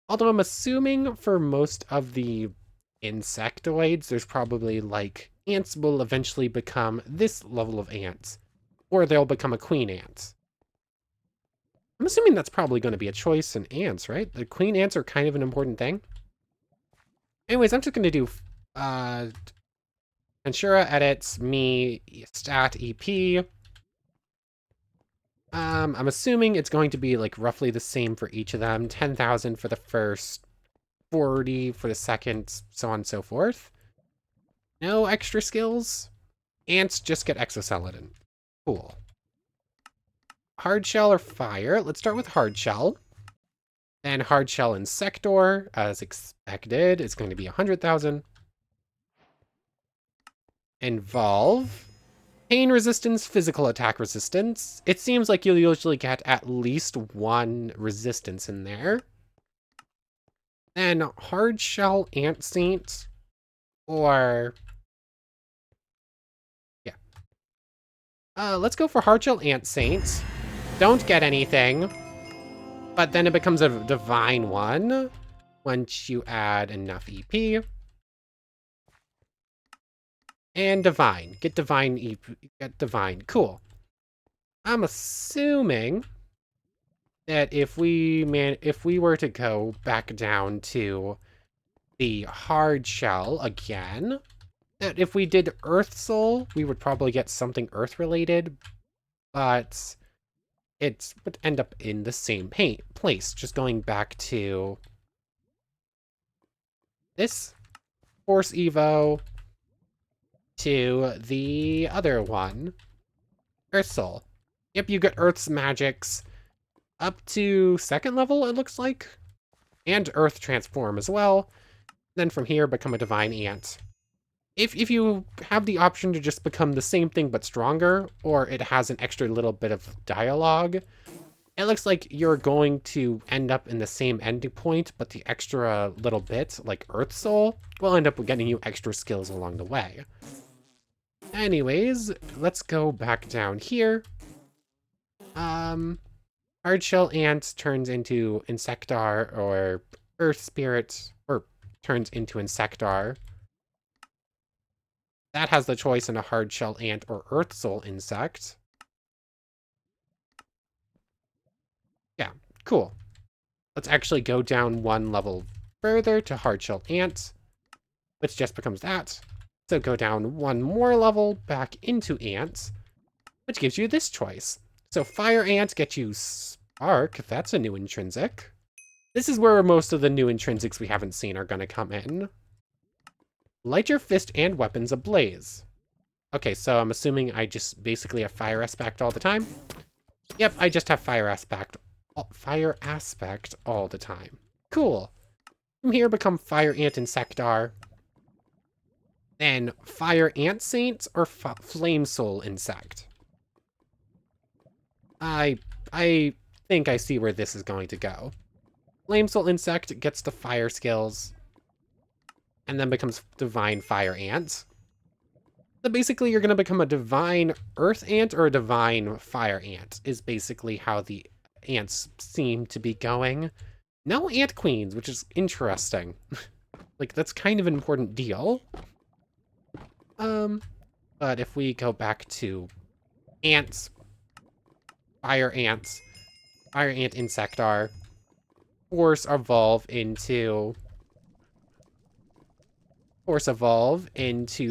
Although I'm assuming for most of the insectoids, there's probably like ants will eventually become this level of ants. Or they'll become a queen ant. I'm assuming that's probably going to be a choice in ants, right? The queen ants are kind of an important thing. Anyways, I'm just going to do Tensura edits me stat EP. I'm assuming it's going to be like roughly the same for each of them. 10,000 for the first, 40 for the second, so on and so forth. No extra skills. Ants just get exoskeleton. Cool. Hard shell or fire? Let's start with hard shell. Then hard shell insector, as expected, is going to be 100,000. Involve. Pain resistance, physical attack resistance. It seems like you'll usually get at least one resistance in there. Then hard shell ant saint, or yeah. Let's go for hard shell ant saint. Don't get anything, but then it becomes a divine one once you add enough EP. And divine. Get divine EP. Get divine. Cool. I'm assuming that if we were to go back down to the hard shell again, that if we did Earth Soul, we would probably get something Earth related, but it would end up in the same place. Just going back to this Force Evo to the other one, Earth Soul. Yep, you get Earth's magics up to 2nd level, it looks like. And Earth Transform as well. Then from here, become a Divine Ant. If you have the option to just become the same thing but stronger, or it has an extra little bit of dialogue, It looks like you're going to end up in the same ending point, but the extra little bit, like Earth Soul, will end up getting you extra skills along the way. Anyways, let's go back down here. Hardshell Ant turns into Insectar, or Earth Spirit, or turns into Insectar. That has the choice in a Hardshell Ant or Earth Soul Insect. Yeah, cool. Let's actually go down one level further to Hardshell Ant, which just becomes that. So go down one more level back into Ant, which gives you this choice. So Fire Ant gets you Spark. That's a new intrinsic. This is where most of the new intrinsics we haven't seen are going to come in. Light your fist and weapons ablaze. Okay, so I'm assuming I just basically have fire aspect all the time. Yep, I just have fire aspect all the time. Cool. From here, become Fire Ant Insectar. Then Fire Ant Saint or Flame Soul Insect. I think I see where this is going to go. Flame Soul Insect gets the fire skills, and then becomes Divine Fire Ant. So basically, you're going to become a Divine Earth Ant or a Divine Fire Ant, is basically how the ants seem to be going. No Ant Queens, which is interesting. Like, that's kind of an important deal. But if we go back to ants, Fire Ant Insectar, Force Evolve into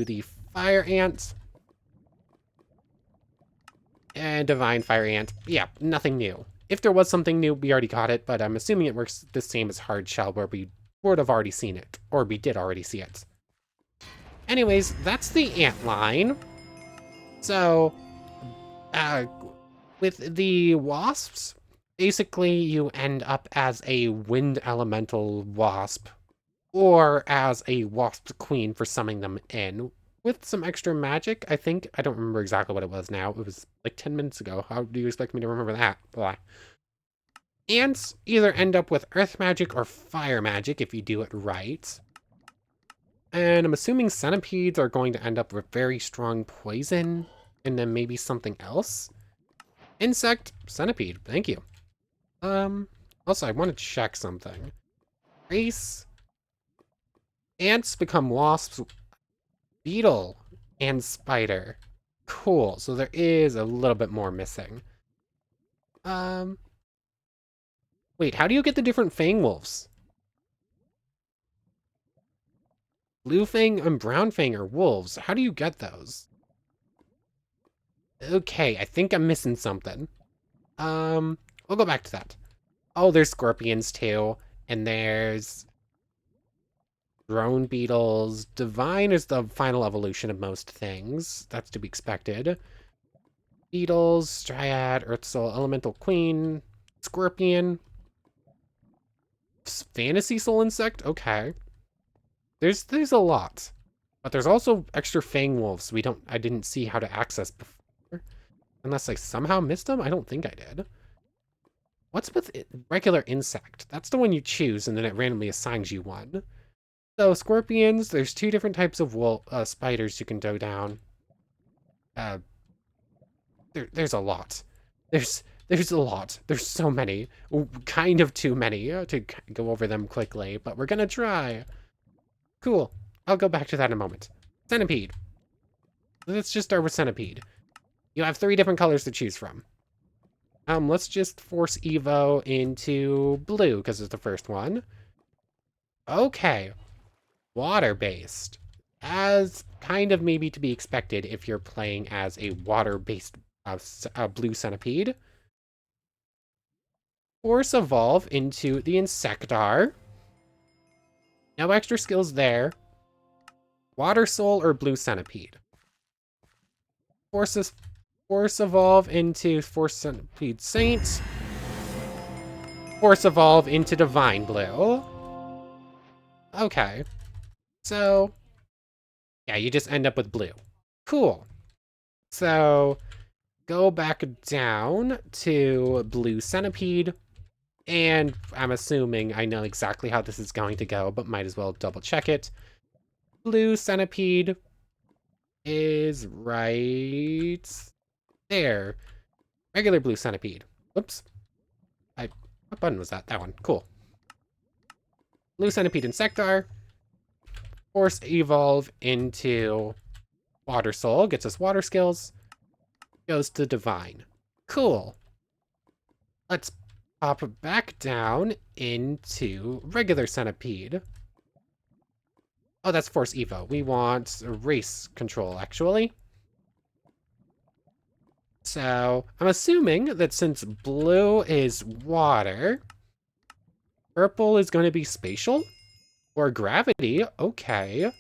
the Fire Ant, and Divine Fire Ant. Yeah, nothing new. If there was something new, we already got it, but I'm assuming it works the same as Hardshell, where we would have already seen it, or we did already see it. Anyways, that's the ant line. So, with the wasps, basically you end up as a wind elemental wasp, or as a wasp queen for summoning them in, with some extra magic, I think. I don't remember exactly what it was now. It was like 10 minutes ago. How do you expect me to remember that? Blah. Ants either end up with earth magic or fire magic if you do it right. And I'm assuming centipedes are going to end up with very strong poison, and then maybe something else. Insect, centipede, thank you. Also, I want to check something. Race. Ants become wasps, beetle, and spider. Cool, so there is a little bit more missing. Wait, how do you get the different fang wolves? Blue fang and brown fang are wolves. How do you get those? Okay, I think I'm missing something. We'll go back to that. Oh, there's scorpions too, and there's drone beetles. Divine is the final evolution of most things. That's to be expected. Beetles, Dryad, Earth Soul, Elemental Queen, Scorpion, Fantasy Soul Insect. Okay, there's a lot, but there's also extra Fang Wolves I didn't see how to access before, unless I somehow missed them. I don't think I did. What's with regular insect? That's the one you choose, and then it randomly assigns you one. So scorpions, there's two different types of spiders you can go down. There's a lot. There's a lot. There's so many. Kind of too many to go over them quickly, but we're gonna try. Cool. I'll go back to that in a moment. Centipede. Let's just start with centipede. You have 3 different colors to choose from. Let's just force Evo into blue, because it's the first one. Okay. Water-based. As kind of maybe to be expected if you're playing as a water-based blue centipede. Force Evolve into the Insectar. No extra skills there. Water Soul or Blue Centipede. Force Evolve into Force Centipede Saint. Force Evolve into Divine Blue. Okay. So, yeah, you just end up with blue. Cool. So, go back down to blue centipede, and I'm assuming I know exactly how this is going to go, but might as well double check it. Blue centipede is right there. Regular blue centipede. Whoops. What button was that? That one. Cool. Blue centipede insectar. Force evolve into water soul. Gets us water skills. Goes to divine. Cool. Let's pop back down into regular centipede. Oh, that's force evo. We want race control, actually. So I'm assuming that since blue is water, purple is going to be spatial or gravity. Okay.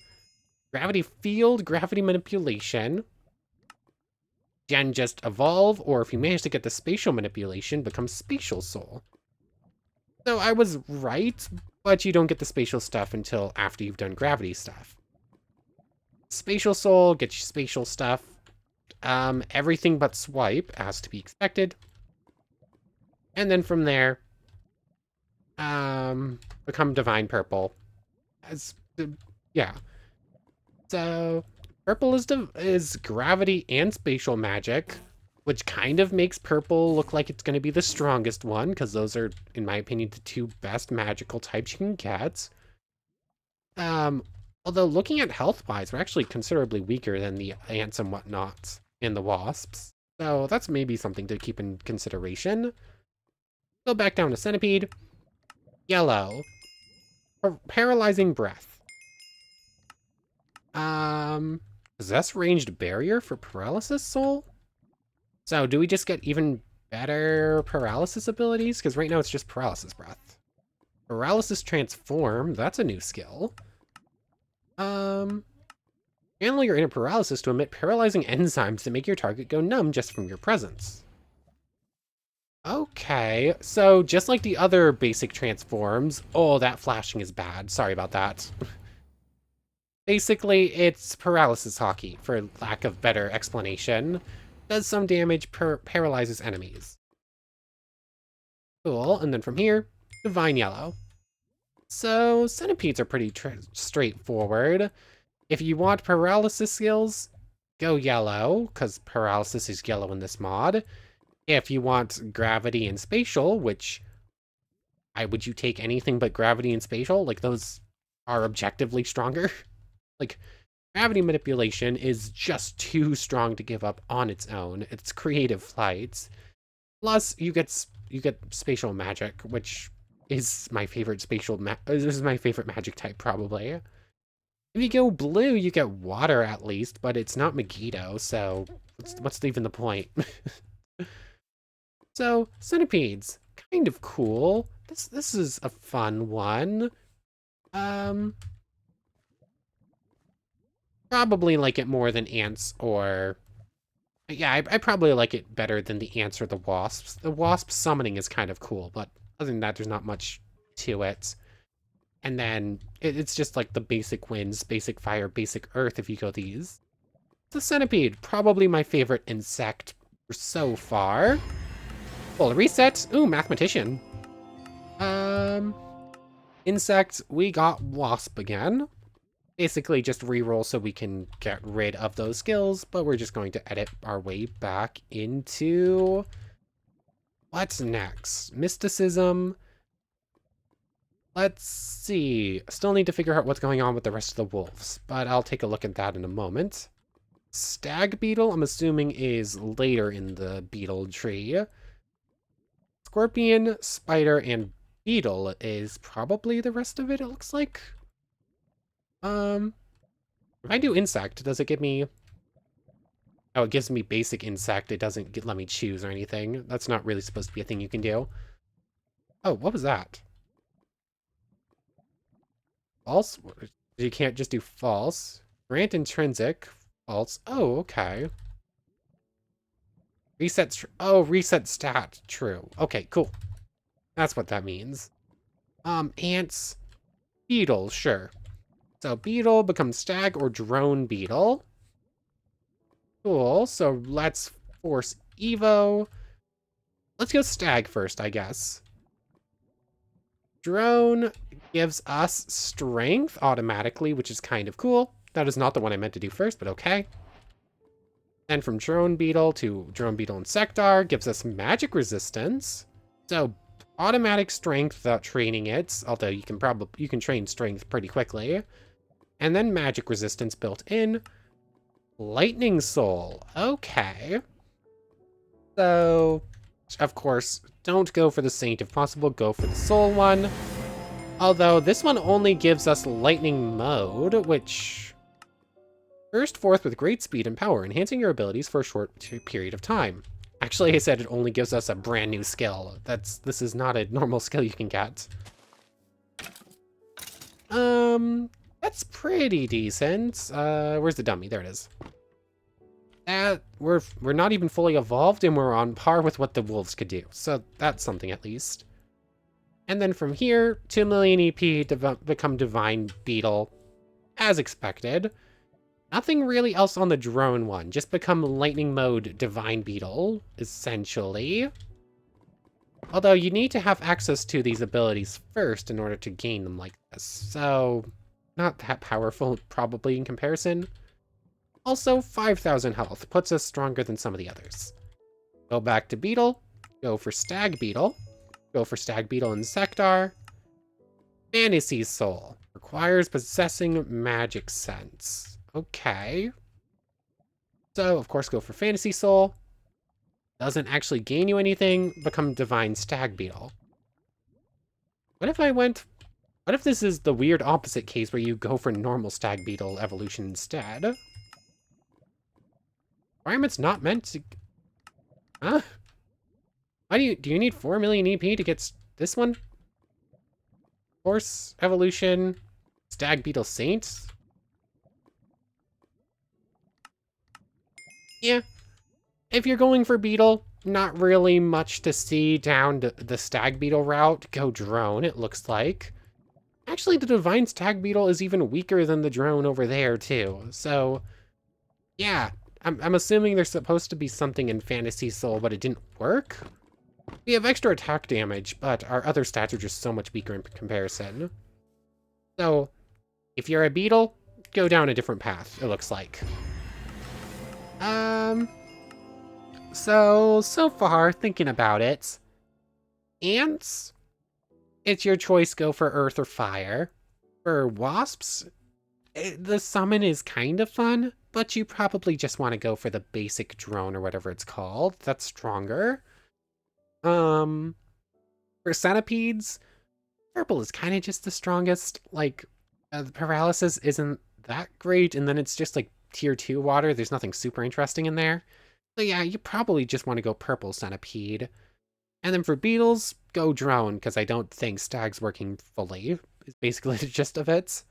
Gravity field, gravity manipulation. Then just evolve, or if you manage to get the spatial manipulation, become spatial soul. So I was right, but you don't get the spatial stuff until after you've done gravity stuff. Spatial soul gets you spatial stuff. Everything but swipe, as to be expected. And then from there, become divine purple. Yeah. So purple is gravity and spatial magic, which kind of makes purple look like it's going to be the strongest one, because those are, in my opinion, the two best magical types you can get. Although looking at health-wise, we're actually considerably weaker than the ants and whatnot and the wasps. So that's maybe something to keep in consideration. Go back down to centipede. Yellow. Paralyzing breath. Possess ranged barrier for paralysis soul? So do we just get even better paralysis abilities? Because right now it's just paralysis breath. Paralysis transform, that's a new skill. Channel your inner paralysis to emit paralyzing enzymes to make your target go numb just from your presence. Okay, so just like the other basic transforms, oh, that flashing is bad. Sorry about that. Basically, it's paralysis hockey, for lack of better explanation. Does some damage, paralyzes enemies. Cool, and then from here, divine yellow. So centipedes are pretty straightforward. If you want paralysis skills, go yellow, because paralysis is yellow in this mod. If you want gravity and spatial, which would you take anything but gravity and spatial? Like, those are objectively stronger. Like, gravity manipulation is just too strong to give up on its own. It's creative flights. Plus, you get spatial magic, which is my favorite this is my favorite magic type, probably. If you go blue, you get water at least, but it's not Megiddo, so what's even the point? So, centipedes, kind of cool. This is a fun one. Probably like it more than ants or... Yeah, I probably like it better than the ants or the wasps. The wasp summoning is kind of cool, but other than that, there's not much to it. And then it's just like the basic winds, basic fire, basic earth if you go these. The centipede, probably my favorite insect so far. Full reset. Ooh, mathematician. Insect, we got wasp again. Basically just reroll so we can get rid of those skills, but we're just going to edit our way back into... What's next? Mysticism. Let's see. Still need to figure out what's going on with the rest of the wolves, but I'll take a look at that in a moment. Stag beetle, I'm assuming, is later in the beetle tree. Scorpion, spider, and beetle is probably the rest of it, it looks like. If I do insect, does it give me... Oh, it gives me basic insect. It doesn't let me choose or anything. That's not really supposed to be a thing you can do. Oh, what was that? False? You can't just do false. Grant intrinsic. False. Oh, okay. Reset. Oh, reset stat. True. Okay, cool. That's what that means. Ants. Beetle, sure. So beetle becomes stag or drone beetle. Cool. So let's force Evo. Let's go Stag first, I guess. Drone gives us Strength automatically, which is kind of cool. That is not the one I meant to do first, but okay. Then from Drone Beetle to Drone Beetle and Sectar gives us Magic Resistance. So automatic Strength without training it, although you can train Strength pretty quickly. And then Magic Resistance built in. Lightning Soul. Okay. So, of course, don't go for the Saint if possible, go for the Soul one. Although this one only gives us Lightning Mode, which burst forth with great speed and power, enhancing your abilities for a short period of time. Actually, I said it only gives us a brand new skill. This is not a normal skill you can get. That's pretty decent. Where's the dummy? There it is. We're not even fully evolved, and we're on par with what the wolves could do. So that's something at least. And then from here, 2 million EP to become Divine Beetle, as expected. Nothing really else on the drone one. Just become Lightning Mode Divine Beetle, essentially. Although you need to have access to these abilities first in order to gain them like this. So, not that powerful, probably, in comparison. Also, 5,000 health puts us stronger than some of the others. Go back to Beetle. Go for Stag Beetle. Go for Stag Beetle and Sectar. Fantasy Soul. Requires possessing magic sense. Okay. So, of course, go for Fantasy Soul. Doesn't actually gain you anything. Become Divine Stag Beetle. What if this is the weird opposite case where you go for normal Stag Beetle evolution instead? Requirement's not meant to... Huh? Why do you need 4 million EP to get this one? Horse evolution, Stag Beetle Saint? Yeah. If you're going for Beetle, not really much to see down the Stag Beetle route. Go Drone, it looks like. Actually, the Divine Stag Beetle is even weaker than the Drone over there, too. So, yeah. I'm assuming there's supposed to be something in Fantasy Soul, but it didn't work? We have extra attack damage, but our other stats are just so much weaker in comparison. So, if you're a Beetle, go down a different path, it looks like. So far, thinking about it, ants, it's your choice, go for earth or fire. For wasps, the summon is kind of fun, but you probably just want to go for the basic drone or whatever it's called. That's stronger. For centipedes, purple is kind of just the strongest. Like, the paralysis isn't that great, and then it's just like tier 2 water. There's nothing super interesting in there. So yeah, you probably just want to go purple centipede. And then for beetles, go drone, because I don't think stag's working fully, is basically the gist of it.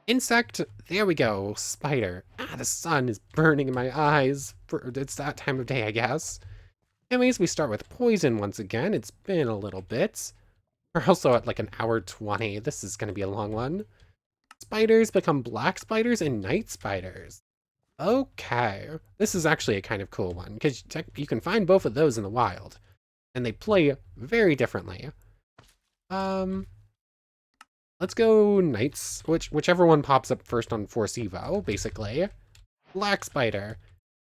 Insect, there we go, spider. The sun is burning in my eyes. It's that time of day, I guess. Anyways, we start with poison once again. It's been a little bit. We're also at like an hour 20. This is going to be a long one. Spiders become black spiders and night spiders. Okay. This is actually a kind of cool one, because you can find both of those in the wild. And they play very differently. Let's go Knights, whichever one pops up first on Force Evo, basically. Black Spider.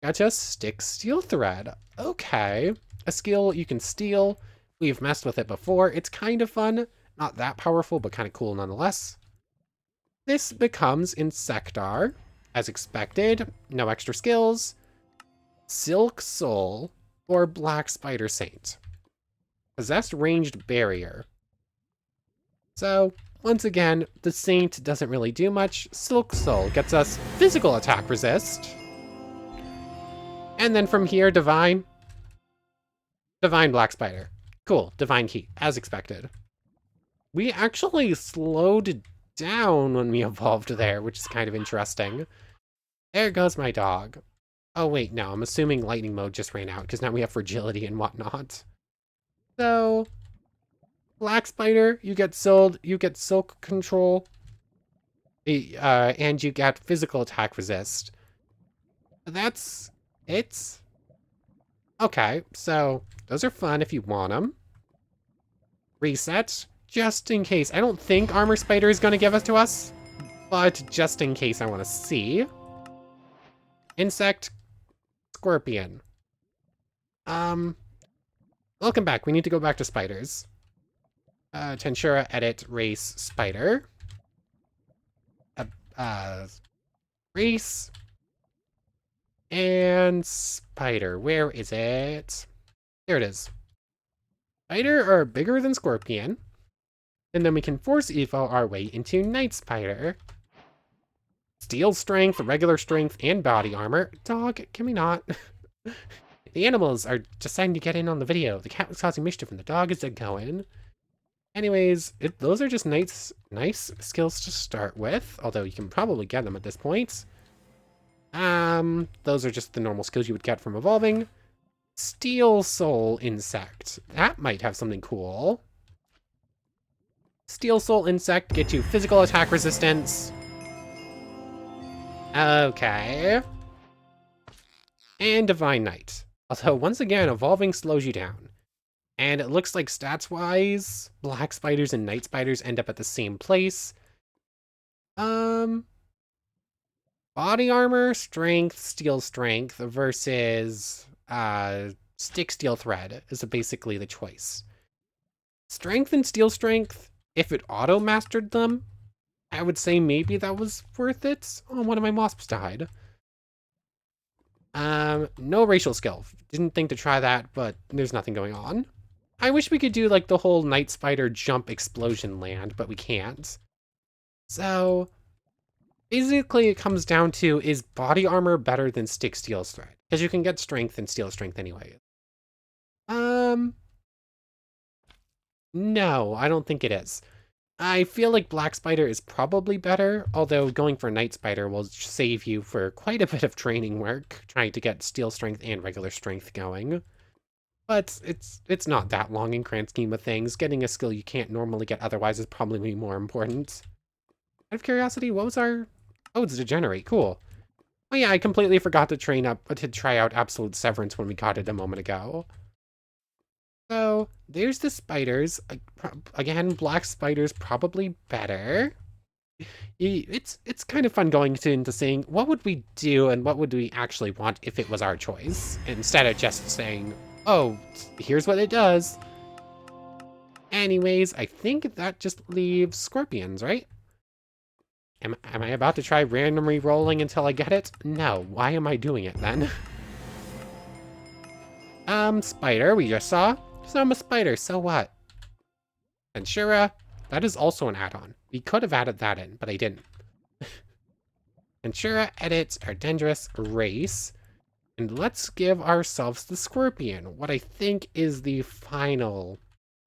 Gotcha, Stick Steel Thread. Okay. A skill you can steal. We've messed with it before. It's kind of fun. Not that powerful, but kind of cool nonetheless. This becomes Insectar, as expected. No extra skills. Silk Soul or Black Spider Saint. Possessed Ranged Barrier. So, once again, the Saint doesn't really do much. Silk Soul gets us physical attack resist. And then from here, Divine Black Spider. Cool, Divine Key, as expected. We actually slowed down when we evolved there, which is kind of interesting. There goes my dog. Oh wait, no, I'm assuming Lightning Mode just ran out, because now we have Fragility and whatnot. So, Black Spider, you get Silk Control, and you get Physical Attack Resist. That's it. Okay, so those are fun if you want them. Reset, just in case. I don't think Armor Spider is going to give us to us, but just in case I want to see. Insect, Scorpion. Welcome back. We need to go back to spiders. Tensura, edit, race, spider. Race. And spider. Where is it? There it is. Spider are bigger than Scorpion. And then we can force evo our way into Night Spider. Steel strength, regular strength, and body armor. Dog, can we not? The animals are deciding to get in on the video. The cat was causing mischief and the dog is going. Anyways, those are just nice skills to start with, although you can probably get them at this point. Those are just the normal skills you would get from evolving. Steel Soul Insect. That might have something cool. Steel Soul Insect gets you physical attack resistance. Okay. And Divine Knight. Although, once again, evolving slows you down. And it looks like stats-wise, black spiders and night spiders end up at the same place. Body armor, strength, steel strength versus stick steel thread is basically the choice. Strength and steel strength, if it auto-mastered them, I would say maybe that was worth it. Oh, one of my mosps died. No racial skill. Didn't think to try that, but there's nothing going on. I wish we could do like the whole night spider jump explosion land, but we can't. So basically it comes down to, is body armor better than stick steel thread? Because you can get strength and steel strength anyway. No, I don't think it is. I feel like Black Spider is probably better, although going for Night Spider will save you for quite a bit of training work, trying to get steel strength and regular strength going. But it's not that long in grand scheme of things. Getting a skill you can't normally get otherwise is probably more important. Out of curiosity, what was our... Oh, it's Degenerate, cool. Oh yeah, I completely forgot to try out Absolute Severance when we got it a moment ago. So, there's the spiders. Again, black spiders probably better. It's kind of fun going into saying, what would we do and what would we actually want if it was our choice? Instead of just saying, oh, here's what it does. Anyways, I think that just leaves scorpions, right? Am I about to try randomly rolling until I get it? No, why am I doing it then? Spider, we just saw. So I'm a spider, so what? Tensura, that is also an add-on. We could have added that in, but I didn't. Tensura edits our dangerous race. And let's give ourselves the scorpion, what I think is the final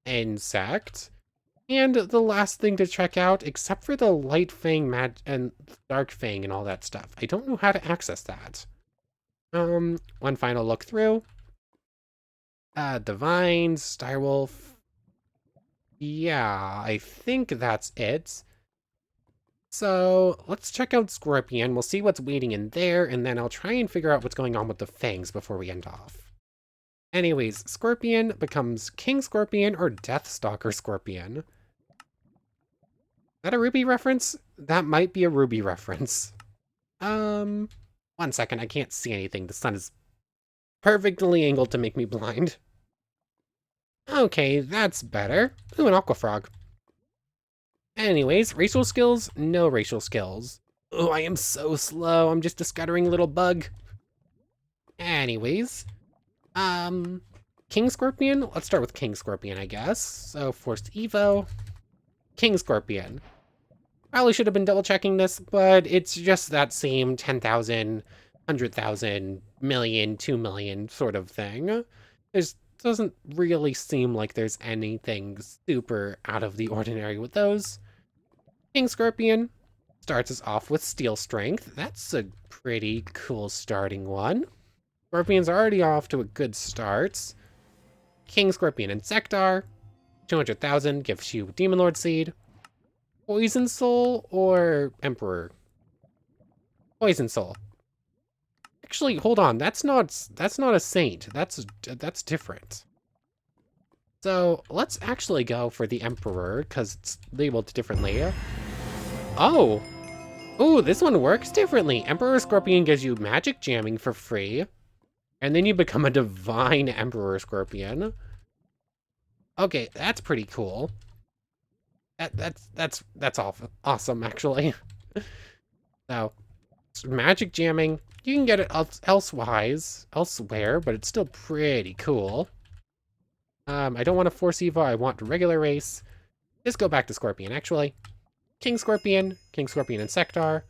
insect. And the last thing to check out, except for the light fang and dark fang and all that stuff. I don't know how to access that. One final look through. Divine, Direwolf. Yeah, I think that's it. So let's check out Scorpion. We'll see what's waiting in there, and then I'll try and figure out what's going on with the fangs before we end off. Anyways, Scorpion becomes King Scorpion or Deathstalker Scorpion. Is that a Ruby reference? That might be a Ruby reference. 1 second, I can't see anything. The sun is perfectly angled to make me blind. Okay, that's better. Ooh, an aqua frog. Anyways, racial skills? No racial skills. Oh, I am so slow. I'm just a scuttering little bug. Anyways, King Scorpion? Let's start with King Scorpion, I guess. So, forced evo. King Scorpion. Probably should have been double checking this, but it's just that same 10,000, 100,000, million, 2 million sort of thing. Doesn't really seem like there's anything super out of the ordinary with those. King Scorpion starts us off with Steel Strength. That's a pretty cool starting one. Scorpion's already off to a good start. King Scorpion Insectar. 200,000 gives you Demon Lord Seed. Poison Soul or Emperor? Poison Soul. Actually, hold on. That's not a saint. That's different. So let's actually go for the Emperor because it's labeled differently. Oh, this one works differently. Emperor Scorpion gives you magic jamming for free, and then you become a divine Emperor Scorpion. Okay, that's pretty cool. That's awesome actually. So magic jamming, you can get it elsewhere, but it's still pretty cool. I don't want to force Evo, I want regular race. Just go back to Scorpion, actually. King Scorpion and Sectar.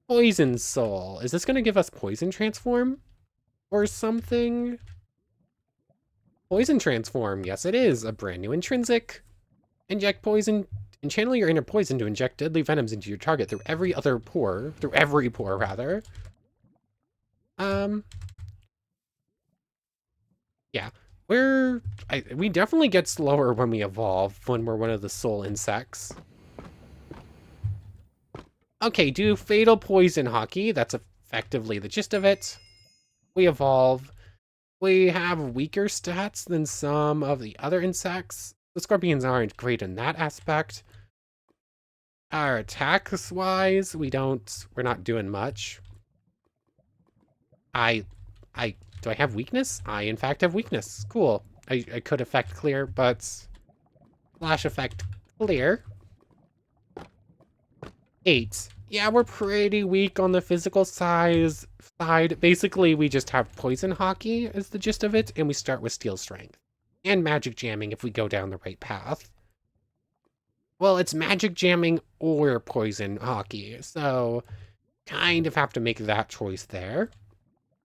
Poison Soul. Is this going to give us Poison Transform? Or something? Poison Transform, yes it is. A brand new intrinsic. Inject poison, and channel your inner poison to inject deadly venoms into your target through every pore, rather. Yeah. We definitely get slower when we evolve, when we're one of the soul insects. Okay, do Fatal Poison Hockey. That's effectively the gist of it. We evolve. We have weaker stats than some of the other insects. The scorpions aren't great in that aspect. Our attacks-wise, we're not doing much. Do I have weakness? I, in fact, have weakness. Cool. I could affect clear, but slash effect clear. 8. Yeah, we're pretty weak on the physical side. Basically, we just have poison hockey is the gist of it, and we start with steel strength. And magic jamming if we go down the right path. Well, it's magic jamming or poison hockey, so kind of have to make that choice there.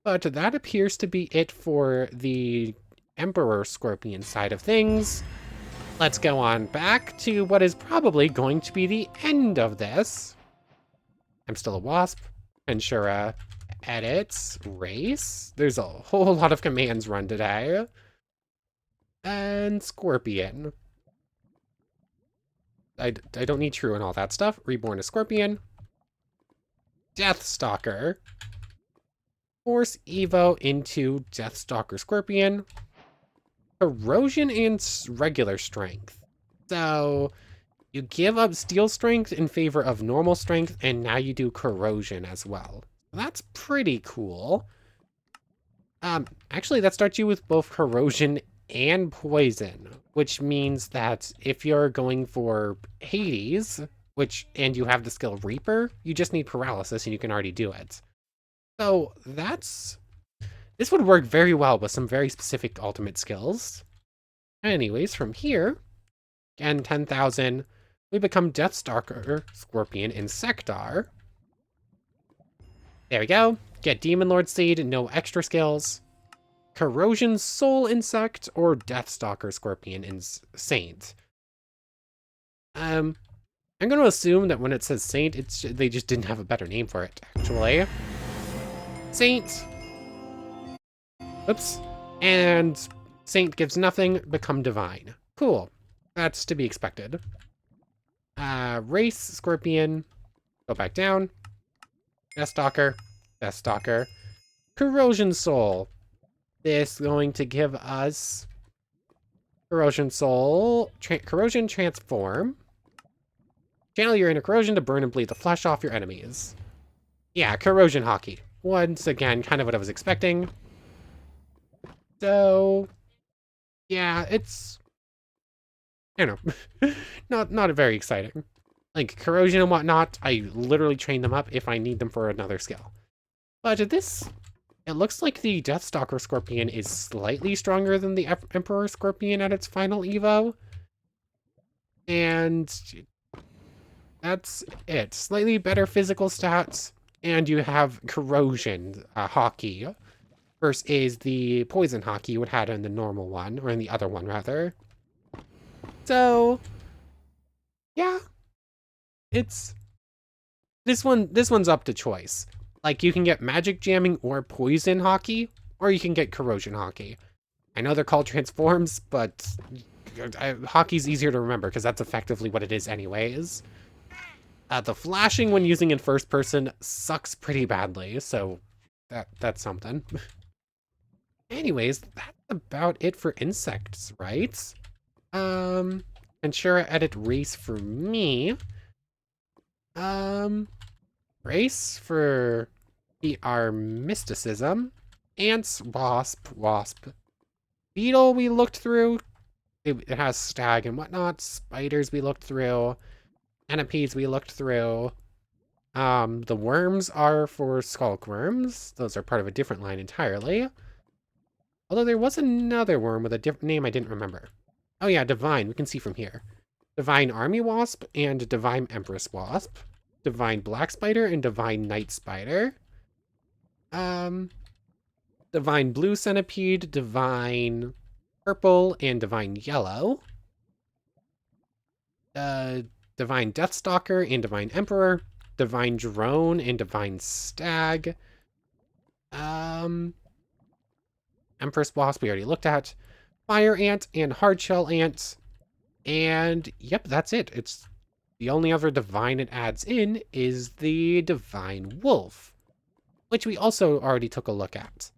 But that appears to be it for the Emperor Scorpion side of things. Let's go on back to what is probably going to be the end of this. I'm still a wasp. Tensura, edits, race. There's a whole lot of commands run today. And Scorpion. I don't need true and all that stuff. Reborn a Scorpion. Deathstalker. Force Evo into Deathstalker Scorpion. Corrosion and regular strength. So you give up steel strength in favor of normal strength, and now you do corrosion as well. That's pretty cool. Actually, that starts you with both corrosion and poison, which means that if you're going for Hades, and you have the skill Reaper, you just need paralysis and you can already do it. So this would work very well with some very specific ultimate skills. Anyways, from here, again, 10,000, we become Deathstalker, Scorpion, and Sectar. There we go. Get Demon Lord Seed, no extra skills. Corrosion Soul Insect, or Deathstalker, Scorpion, and Saint. I'm going to assume that when it says Saint, they just didn't have a better name for it, actually. Saint. Oops. And Saint gives nothing, become Divine. Cool. That's to be expected. Race, Scorpion. Go back down. Deathstalker. Deathstalker. Corrosion Soul. This is going to give us Corrosion Soul. Corrosion Transform. Channel your inner corrosion to burn and bleed the flesh off your enemies. Yeah, Corrosion Hockey. Once again, kind of what I was expecting. So, yeah, it's, I don't know, not very exciting. Like, corrosion and whatnot, I literally train them up if I need them for another skill. But it looks like the Deathstalker Scorpion is slightly stronger than the Emperor Scorpion at its final Evo. And that's it. Slightly better physical stats. And you have corrosion hockey versus the poison hockey you would have in the normal one, or in the other one rather. So yeah, this one's up to choice. Like, you can get magic jamming or poison hockey, or you can get corrosion hockey. I know they're called transforms, but hockey's easier to remember because that's effectively what it is anyways. The flashing when using in first person sucks pretty badly, so that's something. Anyways, that's about it for insects, right? Tensura edit race for me. Race for our mysticism. Ants, wasp. Beetle we looked through. It has stag and whatnot. Spiders we looked through. Centipedes we looked through. The worms are for skulk worms. Those are part of a different line entirely. Although there was another worm with a different name I didn't remember. Oh yeah, divine. We can see from here. Divine army wasp and divine empress wasp. Divine black spider and divine night spider. Divine blue centipede, divine purple, and divine yellow. Divine deathstalker and divine emperor. Divine drone and divine stag. Empress wasp we already looked at. Fire ant and hardshell ant. And yep, that's it. It's the only other divine it adds in is the divine wolf, which we also already took a look at.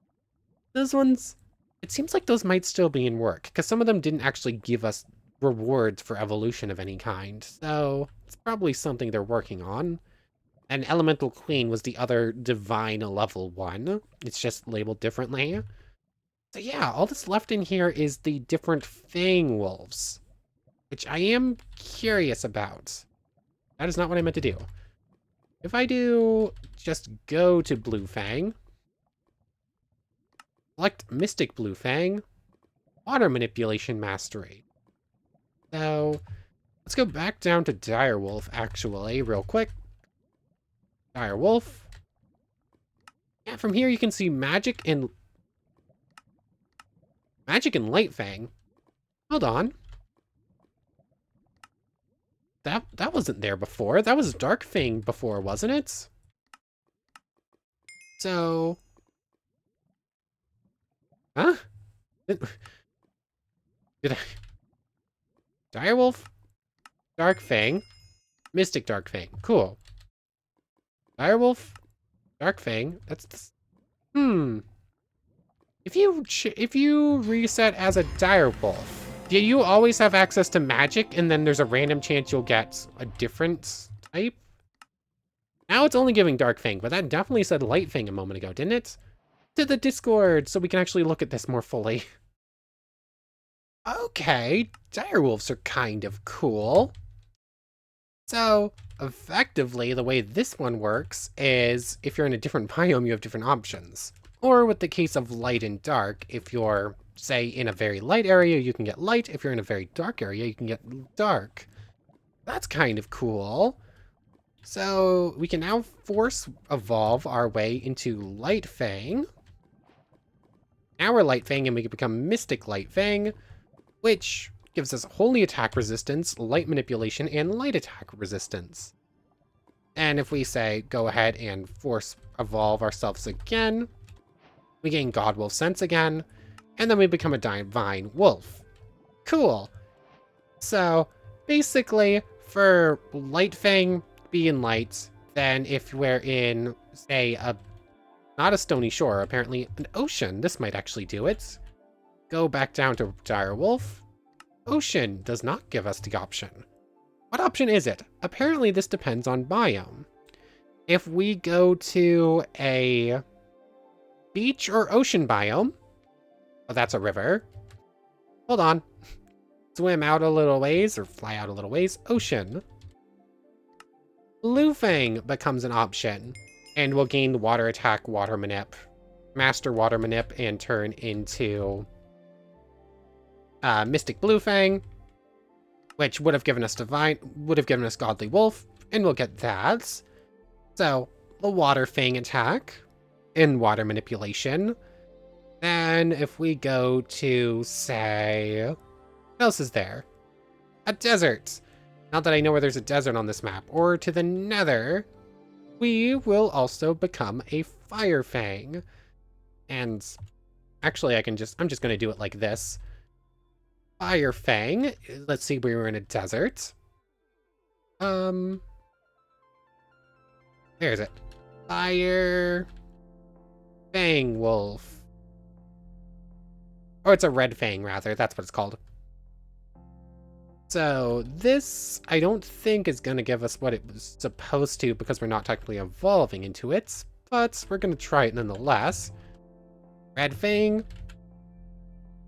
Those ones, it seems like those might still be in work, because some of them didn't actually give us rewards for evolution of any kind, so it's probably something they're working on. And Elemental Queen was the other divine level one. It's just labeled differently. So yeah, all that's left in here is the different Fang Wolves, which I am curious about. That is not what I meant to do. If I do just go to Blue Fang, select Mystic Blue Fang, Water Manipulation Mastery. So let's go back down to Direwolf, actually, real quick. Direwolf. Yeah, from here you can see Magic and Light Fang. Hold on. That wasn't there before. That was Dark Fang before, wasn't it? So... Huh? Did I... Direwolf? Dark Fang? Mystic Dark Fang. Cool. Direwolf? Dark Fang? That's... If you reset as a direwolf, do you always have access to magic and then there's a random chance you'll get a different type? Now it's only giving Dark Fang, but that definitely said Light Fang a moment ago, didn't it? To the Discord so we can actually look at this more fully. Okay, direwolves are kind of cool. So, effectively, the way this one works is if you're in a different biome, you have different options. Or with the case of light and dark, if you're, say, in a very light area, you can get light. If you're in a very dark area, you can get dark. That's kind of cool. So we can now force evolve our way into Light Fang. Now we're Light Fang and we can become Mystic Light Fang, which gives us Holy Attack Resistance, Light Manipulation, and Light Attack Resistance. And if we say, go ahead and force evolve ourselves again, we gain God Wolf Sense again, and then we become a Divine Wolf. Cool. So, basically, for Light Fang being light, then if we're in, say, not a stony shore, apparently an ocean, this might actually do it. Go back down to Direwolf. Ocean does not give us the option. What option is it? Apparently this depends on biome. If we go to a beach or ocean biome, oh, that's a river. Hold on. Swim out a little ways or fly out a little ways. Ocean. Blue Fang becomes an option and we'll gain the water attack, water manip, master water manip, and turn into Mystic Blue Fang, which would have given us Godly Wolf, and we'll get that. So the Water Fang attack and water manipulation. Then if we go to, say, what else is there? A desert. Not that I know where there's a desert on this map. Or to the Nether, we will also become a Fire Fang. And actually I'm just gonna do it like this. Fire Fang. Let's see, we were in a desert. Where is it? Fire Fang Wolf. Or it's a Red Fang, rather. That's what it's called. So this, I don't think is going to give us what it was supposed to because we're not technically evolving into it, but we're going to try it nonetheless. Red Fang.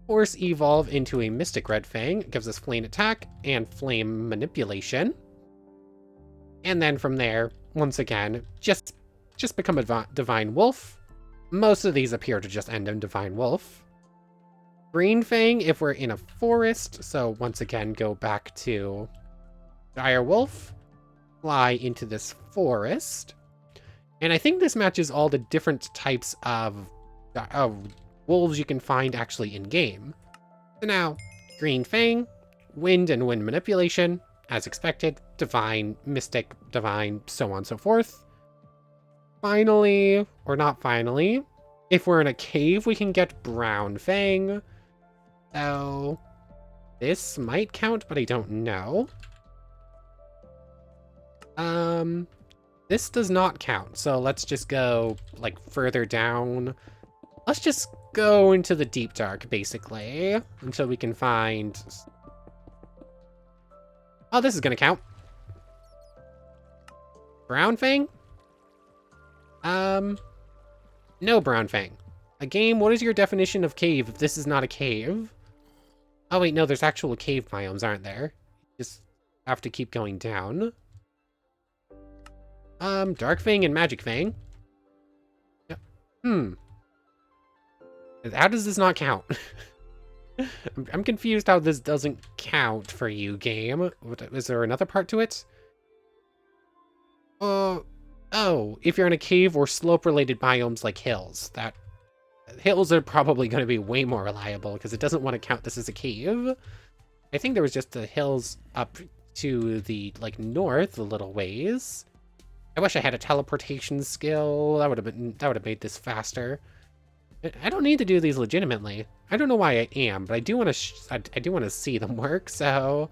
Force evolve into a Mystic Red Fang. It gives us Flame Attack and Flame Manipulation. And then from there, once again, just become a Divine Wolf. Most of these appear to just end in Divine Wolf. Green Fang if we're in a forest, so once again go back to Dire Wolf, fly into this forest, and I think this matches all the different types of wolves you can find actually in-game. So now, Green Fang, Wind and Wind Manipulation, as expected, Divine, Mystic, Divine, so on and so forth. Finally, or not finally, if we're in a cave we can get Brown Fang. So, this might count, but I don't know. This does not count, so let's just go, like, further down. Let's just go into the deep dark, basically, until we can find... Oh, this is gonna count. Brown Fang? No Brown Fang. A game, what is your definition of cave if this is not a cave? Oh wait, no, there's actual cave biomes, aren't there? Just have to keep going down. Dark Fang and Magic Fang. Yep. How does this not count? I'm confused how this doesn't count for you, game. Is there another part to it? Oh, if you're in a cave or slope-related biomes like hills, hills are probably going to be way more reliable because it doesn't want to count this as a cave. I think there was just the hills up to the, like, north a little ways. I wish I had a teleportation skill. That would have made this faster. I don't need to do these legitimately. I don't know why I am, but I do want to see them work, so...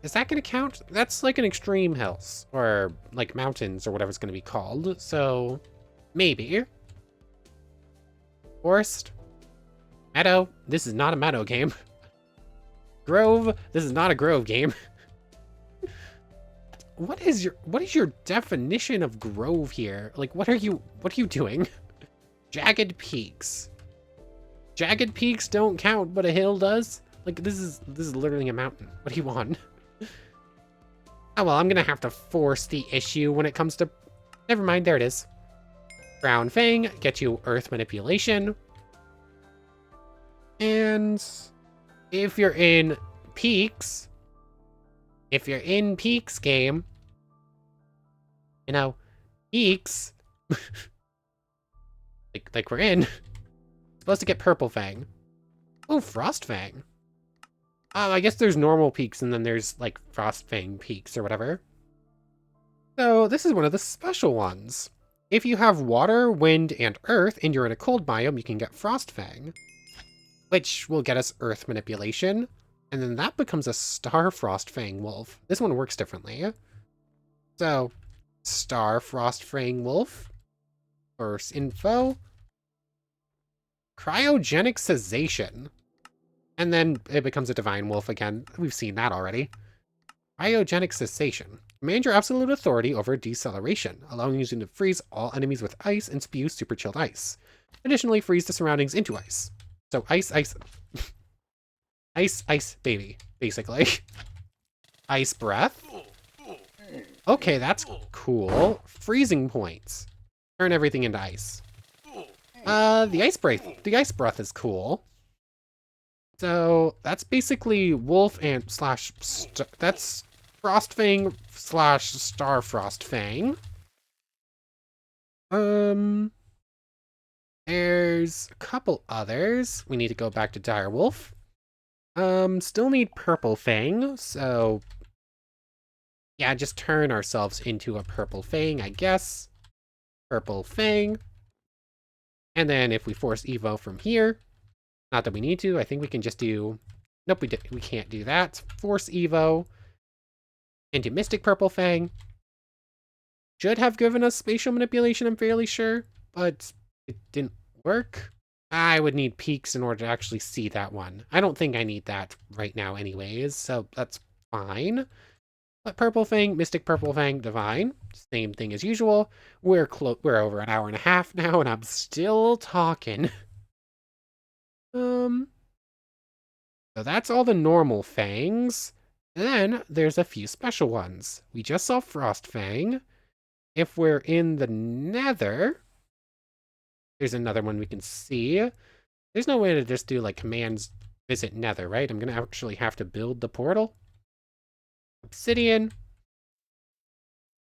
Is that going to count? That's like an extreme hills, or like mountains, or whatever it's going to be called, so maybe. Forest. Meadow. This is not a meadow game. Grove. This is not a grove game. What is your definition of grove here? Like, what are you doing? Jagged peaks. Jagged peaks don't count, but a hill does? Like, this is literally a mountain. What do you want? Oh, well, I'm gonna have to force the issue when it comes to... Never mind, there it is. Brown Fang, get you Earth Manipulation. And if you're in Peaks, game, you know, Peaks, like we're in, supposed to get Purple Fang. Oh, Frost Fang. I guess there's normal peaks and then there's like Frost Fang peaks or whatever. So this is one of the special ones. If you have water, wind, and earth and you're in a cold biome, you can get Frost Fang, which will get us Earth Manipulation. And then that becomes a Star Frost Fang Wolf. This one works differently. So, Star Frost Fang Wolf. First info. Cryogenic Cessation. And then it becomes a Divine Wolf again. We've seen that already. Cryogenic Cessation. Command your absolute authority over deceleration, allowing you to freeze all enemies with ice and spew super chilled ice. Additionally, freeze the surroundings into ice. So ice, ice. Ice, baby, basically. Ice breath. Okay, that's cool. Freezing points. Turn everything into ice. The ice breath is cool. So that's basically wolf and that's Frost Fang / Star Frost Fang. There's a couple others. We need to go back to Dire Wolf. Still need Purple Fang, so yeah, just turn ourselves into a Purple Fang, I guess. Purple Fang. And then if we force Evo from here, not that we need to, I think we can just do, nope, we can't do that. Force Evo into Mystic Purple Fang. Should have given us spatial manipulation, I'm fairly sure, but It didn't work. I would need peaks in order to actually see that one. I don't think I need that right now anyways, so that's fine. But Purple Fang, Mystic Purple Fang, Divine, same thing as usual. We're over an hour and a half now, and I'm still talking. So that's all the normal fangs. Then there's a few special ones. We just saw Frost Fang. If we're in the Nether, there's another one we can see. There's no way to just do like commands visit Nether, right? I'm gonna actually have to build the portal. Obsidian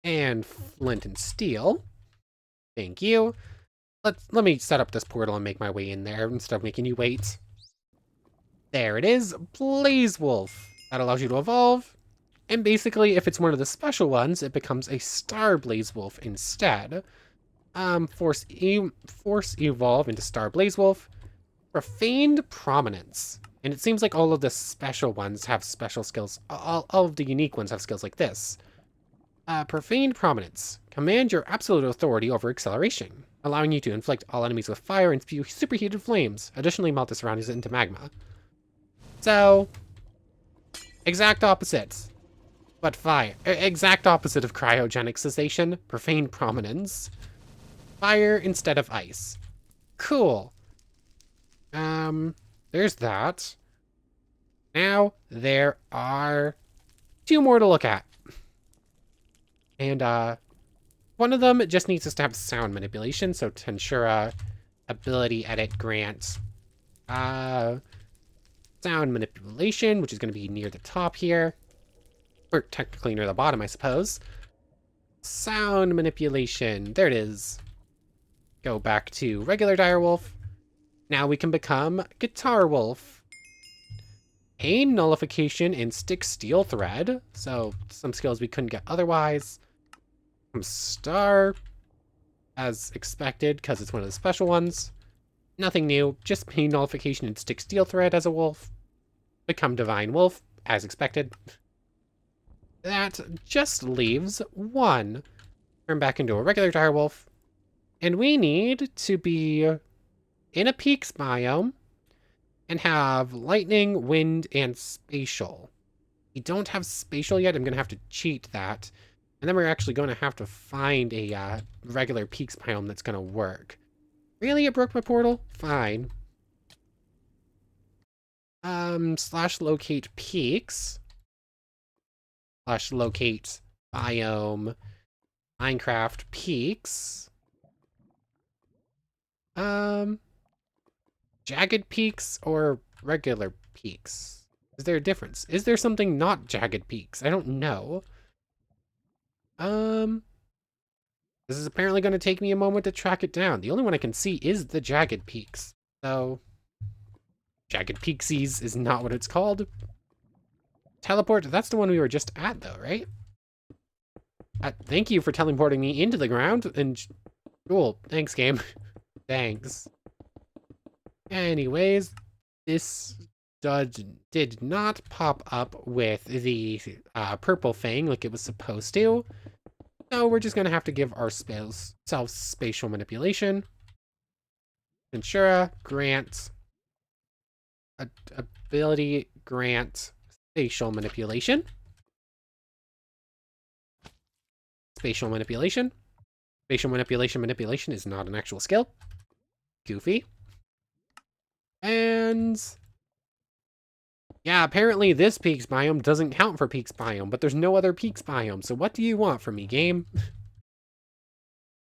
and flint and steel. Thank you. Let me set up this portal and make my way in there instead of making you wait. There it is, Blaze Wolf. That allows you to evolve. And basically, if it's one of the special ones, it becomes a Star Blaze Wolf instead. Force evolve into Star Blaze Wolf. Profaned Prominence. And it seems like all of the special ones have special skills. All of the unique ones have skills like this. Profaned Prominence. Command your absolute authority over acceleration, allowing you to inflict all enemies with fire and spew superheated flames. Additionally, melt the surroundings into magma. So, exact opposites. But fire. Exact opposite of cryogenic cessation. Profaned Prominence. Fire instead of ice. Cool. There's that. Now, there are 2 more to look at. And, one of them just needs us to have sound manipulation, so Tensura ability edit grant, sound manipulation, which is going to be near the top here. Or technically near the bottom, I suppose. Sound manipulation, there it is. Go back to regular Direwolf. Now we can become Guitar Wolf. Pain nullification and stick steel thread. So some skills we couldn't get otherwise. Star, as expected, because it's one of the special ones. Nothing new, just pain nullification and stick steel thread as a wolf. Become Divine Wolf, as expected. That just leaves 1. Turn back into a regular direwolf. And we need to be in a peaks biome and have lightning, wind, and spatial. We don't have spatial yet. I'm going to have to cheat that. And then we're actually going to have to find a regular peaks biome that's going to work. Really? It broke my portal? Fine. Slash locate peaks. Slash locate biome. Minecraft peaks. Jagged peaks or regular peaks? Is there a difference? Is there something not jagged peaks? I don't know. This is apparently going to take me a moment to track it down. The only one I can see is the jagged peaks. So, jagged peaksies is not what it's called. Teleport, that's the one we were just at though, right? Thank you for teleporting me into the ground, and cool, thanks game. Thanks. Anyways, this did not pop up with the purple thing like it was supposed to. So we're just going to have to give ourselves spatial manipulation. Tensura, grant, ability, grant, spatial manipulation. Spatial manipulation. Spatial manipulation is not an actual skill. Goofy. And yeah, apparently this peaks biome doesn't count for peaks biome, but there's no other peaks biome. So what do you want from me, game?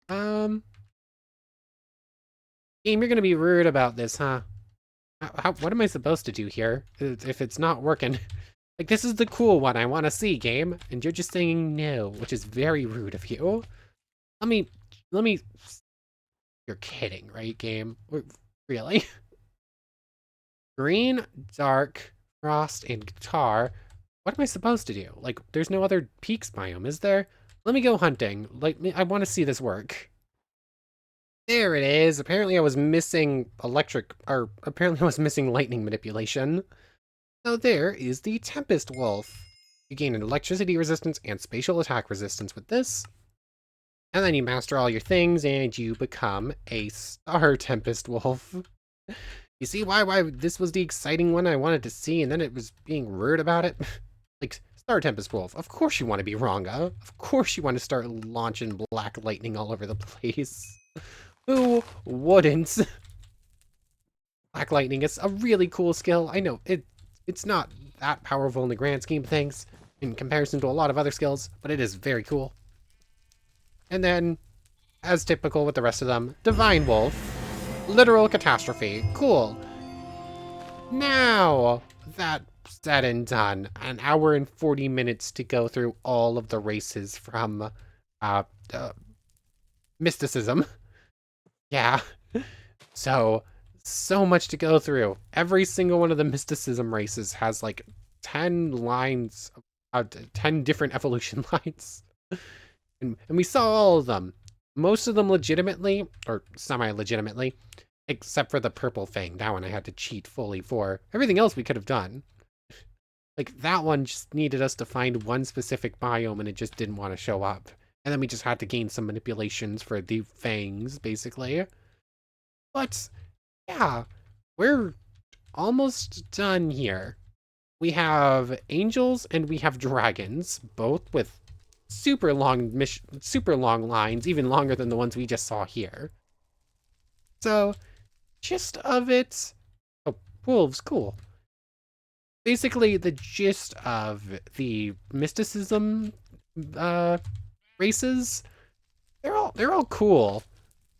Game, you're gonna be rude about this, huh? What am I supposed to do here if it's not working? Like, this is the cool one I want to see, game, and you're just saying no, which is very rude of you. Let me. You're kidding, right, game? Really? Green, dark, frost, and guitar. What am I supposed to do? Like, there's no other peaks biome, is there? Let me go hunting. Like, I want to see this work. There it is. Apparently I was missing apparently I was missing lightning manipulation. So there is the Tempest Wolf. You gain an electricity resistance and spatial attack resistance with this. And then you master all your things and you become a Star Tempest Wolf. You see why this was the exciting one I wanted to see, and then it was being rude about it? Like, Star Tempest Wolf, of course you want to be wrong, huh? Of course you want to start launching black lightning all over the place. Who wouldn't? Black lightning is a really cool skill. I know, it's not that powerful in the grand scheme of things, in comparison to a lot of other skills, but it is very cool. And then, as typical with the rest of them, Divine Wolf. Literal catastrophe. Cool. Now, that said and done, an hour and 40 minutes to go through all of the races from Mysticism. Yeah. So much to go through. Every single one of the Mysticism races has like 10 lines, 10 different evolution lines. And we saw all of them. Most of them legitimately, or semi-legitimately, except for the purple fang. That one I had to cheat fully for. Everything else we could have done. Like, that one just needed us to find one specific biome and it just didn't want to show up. And then we just had to gain some manipulations for the fangs, basically. But, yeah, we're almost done here. We have angels and we have dragons, both with super long lines, even longer than the ones we just saw here. So, gist of it... Oh, wolves, cool. Basically, the gist of the Mysticism races, they're all cool.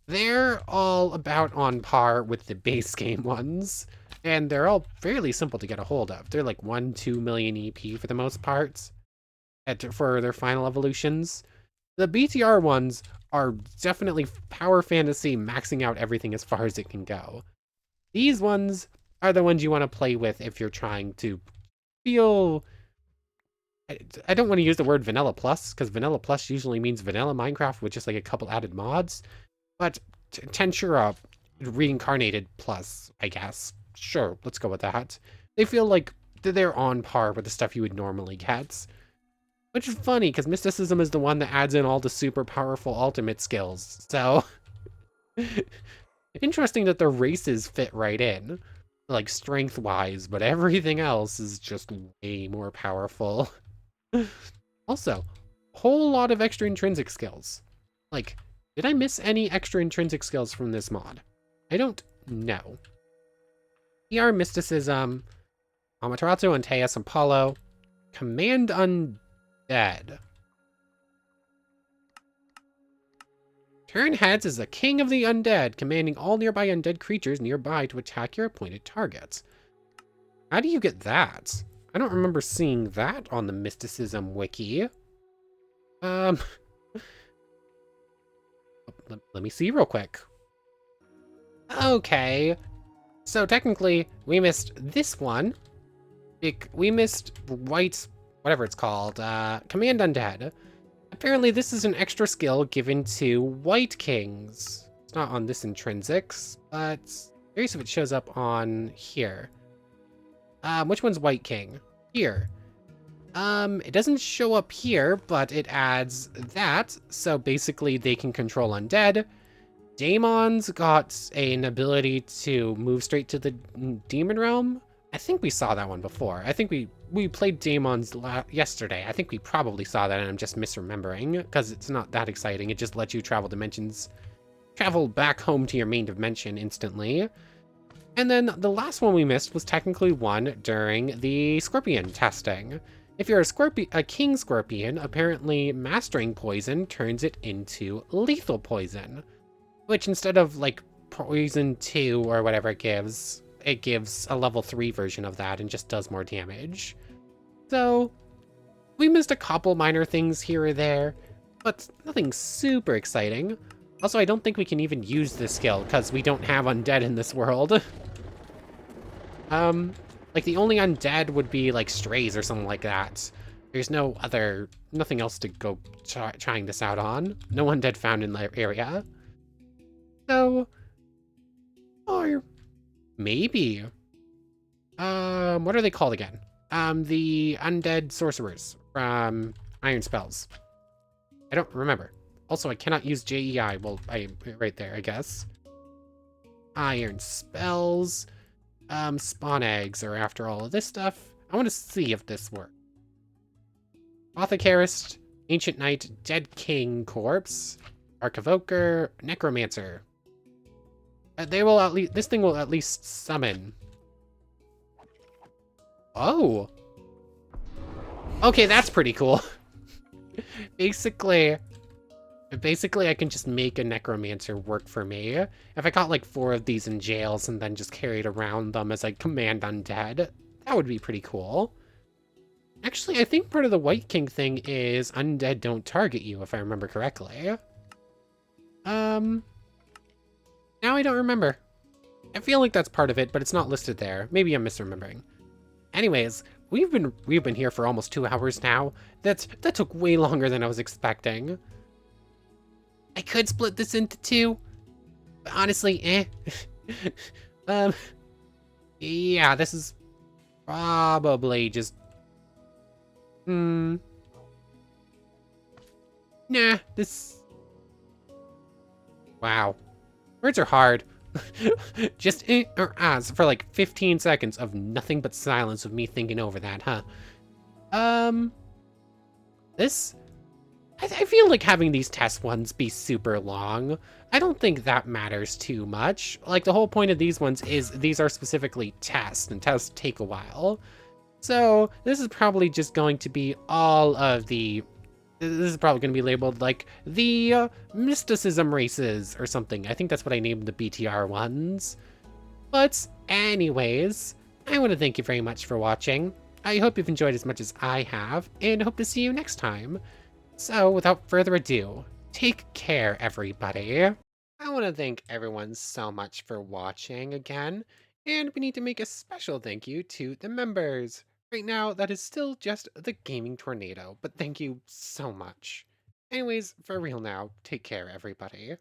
They're all about on par with the base game ones, and they're all fairly simple to get a hold of. They're like 1-2 million EP for the most part for their final evolutions. The BTR ones are definitely power fantasy, maxing out everything as far as it can go. These ones are the ones you want to play with if you're trying to feel... I don't want to use the word vanilla plus, because vanilla plus usually means vanilla Minecraft with just like a couple added mods. But Tensura Reincarnated plus, I guess. Sure, let's go with that. They feel like they're on par with the stuff you would normally get. Which is funny, because Mysticism is the one that adds in all the super powerful ultimate skills. So, interesting that the races fit right in, like strength-wise, but everything else is just way more powerful. Also, whole lot of extra intrinsic skills. Like, did I miss any extra intrinsic skills from this mod? I don't know. PR Mysticism, Amaterasu, Antaeus, and Apollo, Command Undead. Turn heads as the king of the undead, commanding all nearby undead creatures nearby to attack your appointed targets. How do you get that? I don't remember seeing that on the Mysticism wiki. Let me see real quick. Okay. So technically, we missed this one. We missed white, whatever it's called, Command Undead. Apparently this is an extra skill given to white kings. It's not on this intrinsics, but curious if it shows up on here. Which one's white king? Here. It doesn't show up here, but it adds that. So basically they can control undead. Daemon's got an ability to move straight to the demon realm. I think we saw that one before. I think we played Daemon's yesterday. I think we probably saw that and I'm just misremembering because it's not that exciting. It just lets you travel dimensions, travel back home to your main dimension instantly. And then the last one we missed was technically one during the Scorpion testing. If you're a King Scorpion, apparently mastering poison turns it into lethal poison. Which instead of like poison 2 or whatever it gives a level 3 version of that and just does more damage. So we missed a couple minor things here or there, but nothing super exciting. Also, I don't think we can even use this skill because we don't have undead in this world. Like the only undead would be like strays or something like that. There's nothing else to go trying this out on. No undead found in the area. So, or maybe, what are they called again? The undead sorcerers from Iron Spells. I don't remember. Also, I cannot use JEI. Well, right there, I guess. Iron spells. Spawn eggs are after all of this stuff. I want to see if this works. Apothecarist, Ancient Knight, Dead King Corpse, Archivoker, Necromancer. They will at least. This thing will at least summon. Oh. Okay, that's pretty cool. Basically, I can just make a Necromancer work for me. If I got like 4 of these in jails and then just carried around them as I command undead, that would be pretty cool. Actually, I think part of the White King thing is undead don't target you, if I remember correctly. Now I don't remember. I feel like that's part of it, but it's not listed there. Maybe I'm misremembering. Anyways, we've been here for almost 2 hours now. That took way longer than I was expecting. I could split this into 2, but honestly, yeah, this is probably just nah, this wow. Words are hard. Just or as for like 15 seconds of nothing but silence of me thinking over that, huh? This I feel like having these test ones be super long. I don't think that matters too much. Like, the whole point of these ones is these are specifically tests, and tests take a while. So this is probably just going to be all of the... This is probably going to be labeled like the Mysticism races or something. I think that's what I named the BTR ones. But anyways, I want to thank you very much for watching. I hope you've enjoyed as much as I have, and hope to see you next time. So, without further ado, take care, everybody. I want to thank everyone so much for watching again, and we need to make a special thank you to the members. Right now, that is still just the Gaming Tornado, but thank you so much. Anyways, for real now, take care, everybody.